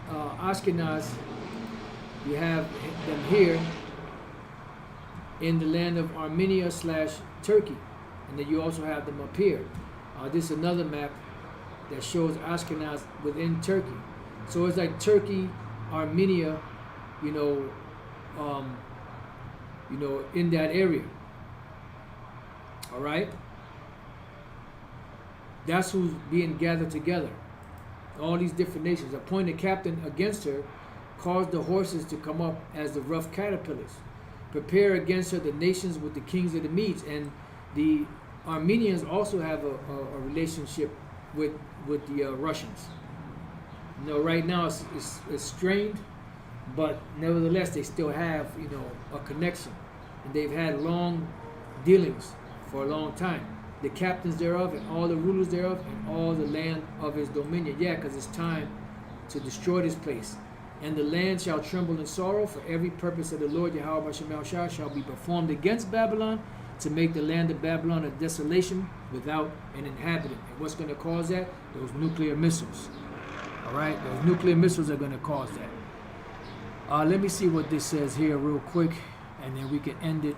Ashkenaz, you have them here in the land of Armenia / Turkey. And then you also have them up here. This is another map that shows Ashkenaz within Turkey. So it's like Turkey, Armenia, you know, in that area. All right. That's who's being gathered together. All these different nations. Appoint a captain against her. Cause the horses to come up as the rough caterpillars. Prepare against her the nations with the kings of the Medes. And the Armenians also have a relationship with the Russians. You know, right now it's strained, but nevertheless they still have, you know, a connection, and they've had long dealings for a long time. The captains thereof and all the rulers thereof and all the land of his dominion. Yeah, because it's time to destroy this place. And the land shall tremble in sorrow, for every purpose of the Lord Yahweh B'Shem Shah shall be performed against Babylon, to make the land of Babylon a desolation without an inhabitant. And what's going to cause that? Those nuclear missiles. All right, those nuclear missiles are going to cause that. Let me see what this says here real quick, and then we can end it.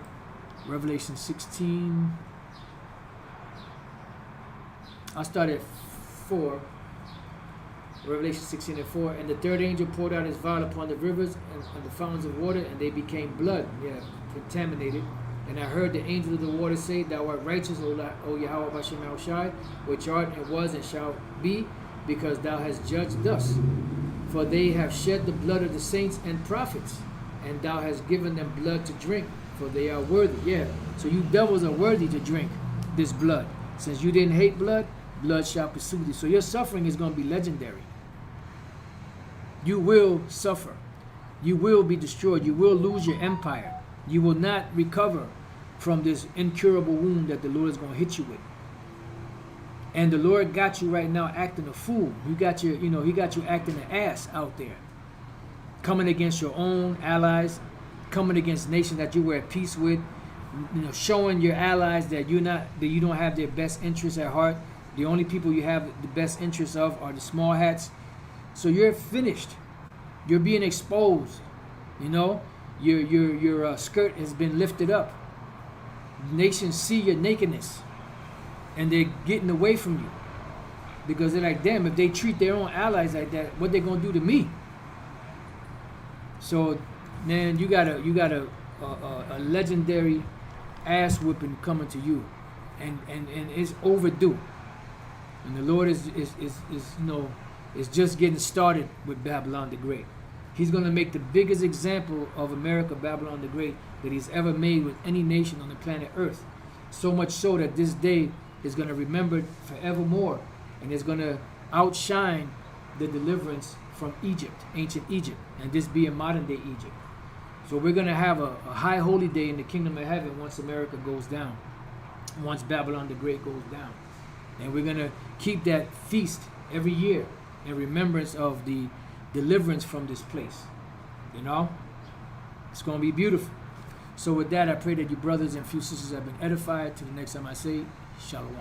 Revelation 16. I'll start at 4. Revelation 16 and 4. And the third angel poured out his vial upon the rivers and the fountains of water, and they became blood, contaminated. And I heard the angel of the water say, Thou art righteous, O Yahweh B'Shem Shai, which art and was and shall be, because thou hast judged thus. For they have shed the blood of the saints and prophets, and thou hast given them blood to drink, for they are worthy. Yeah, so you devils are worthy to drink this blood. Since you didn't hate blood, blood shall pursue thee. So your suffering is going to be legendary. You will suffer. You will be destroyed. You will lose your empire. You will not recover from this incurable wound that the Lord is going to hit you with. And the Lord got you right now acting a fool. He got you, He got you acting an ass out there. Coming against your own allies, coming against nations that you were at peace with, showing your allies that you don't have their best interests at heart. The only people you have the best interests of are the small hats. So you're finished. You're being exposed. Your skirt has been lifted up. Nations see your nakedness, and they're getting away from you because they're like, damn, if they treat their own allies like that, what they gonna do to me? So, man, you got a legendary ass whipping coming to you, and it's overdue. And the Lord is just getting started with Babylon the Great. He's going to make the biggest example of America, Babylon the Great, that he's ever made with any nation on the planet Earth. So much so that this day is going to be remembered forevermore, and it's going to outshine the deliverance from Egypt, ancient Egypt, and this being modern day Egypt. So we're going to have a high holy day in the kingdom of heaven once America goes down, once Babylon the Great goes down. And we're going to keep that feast every year in remembrance of the deliverance from this place. It's going to be beautiful. So with that, I pray that you brothers and few sisters have been edified. Till the next time I say, Shalom.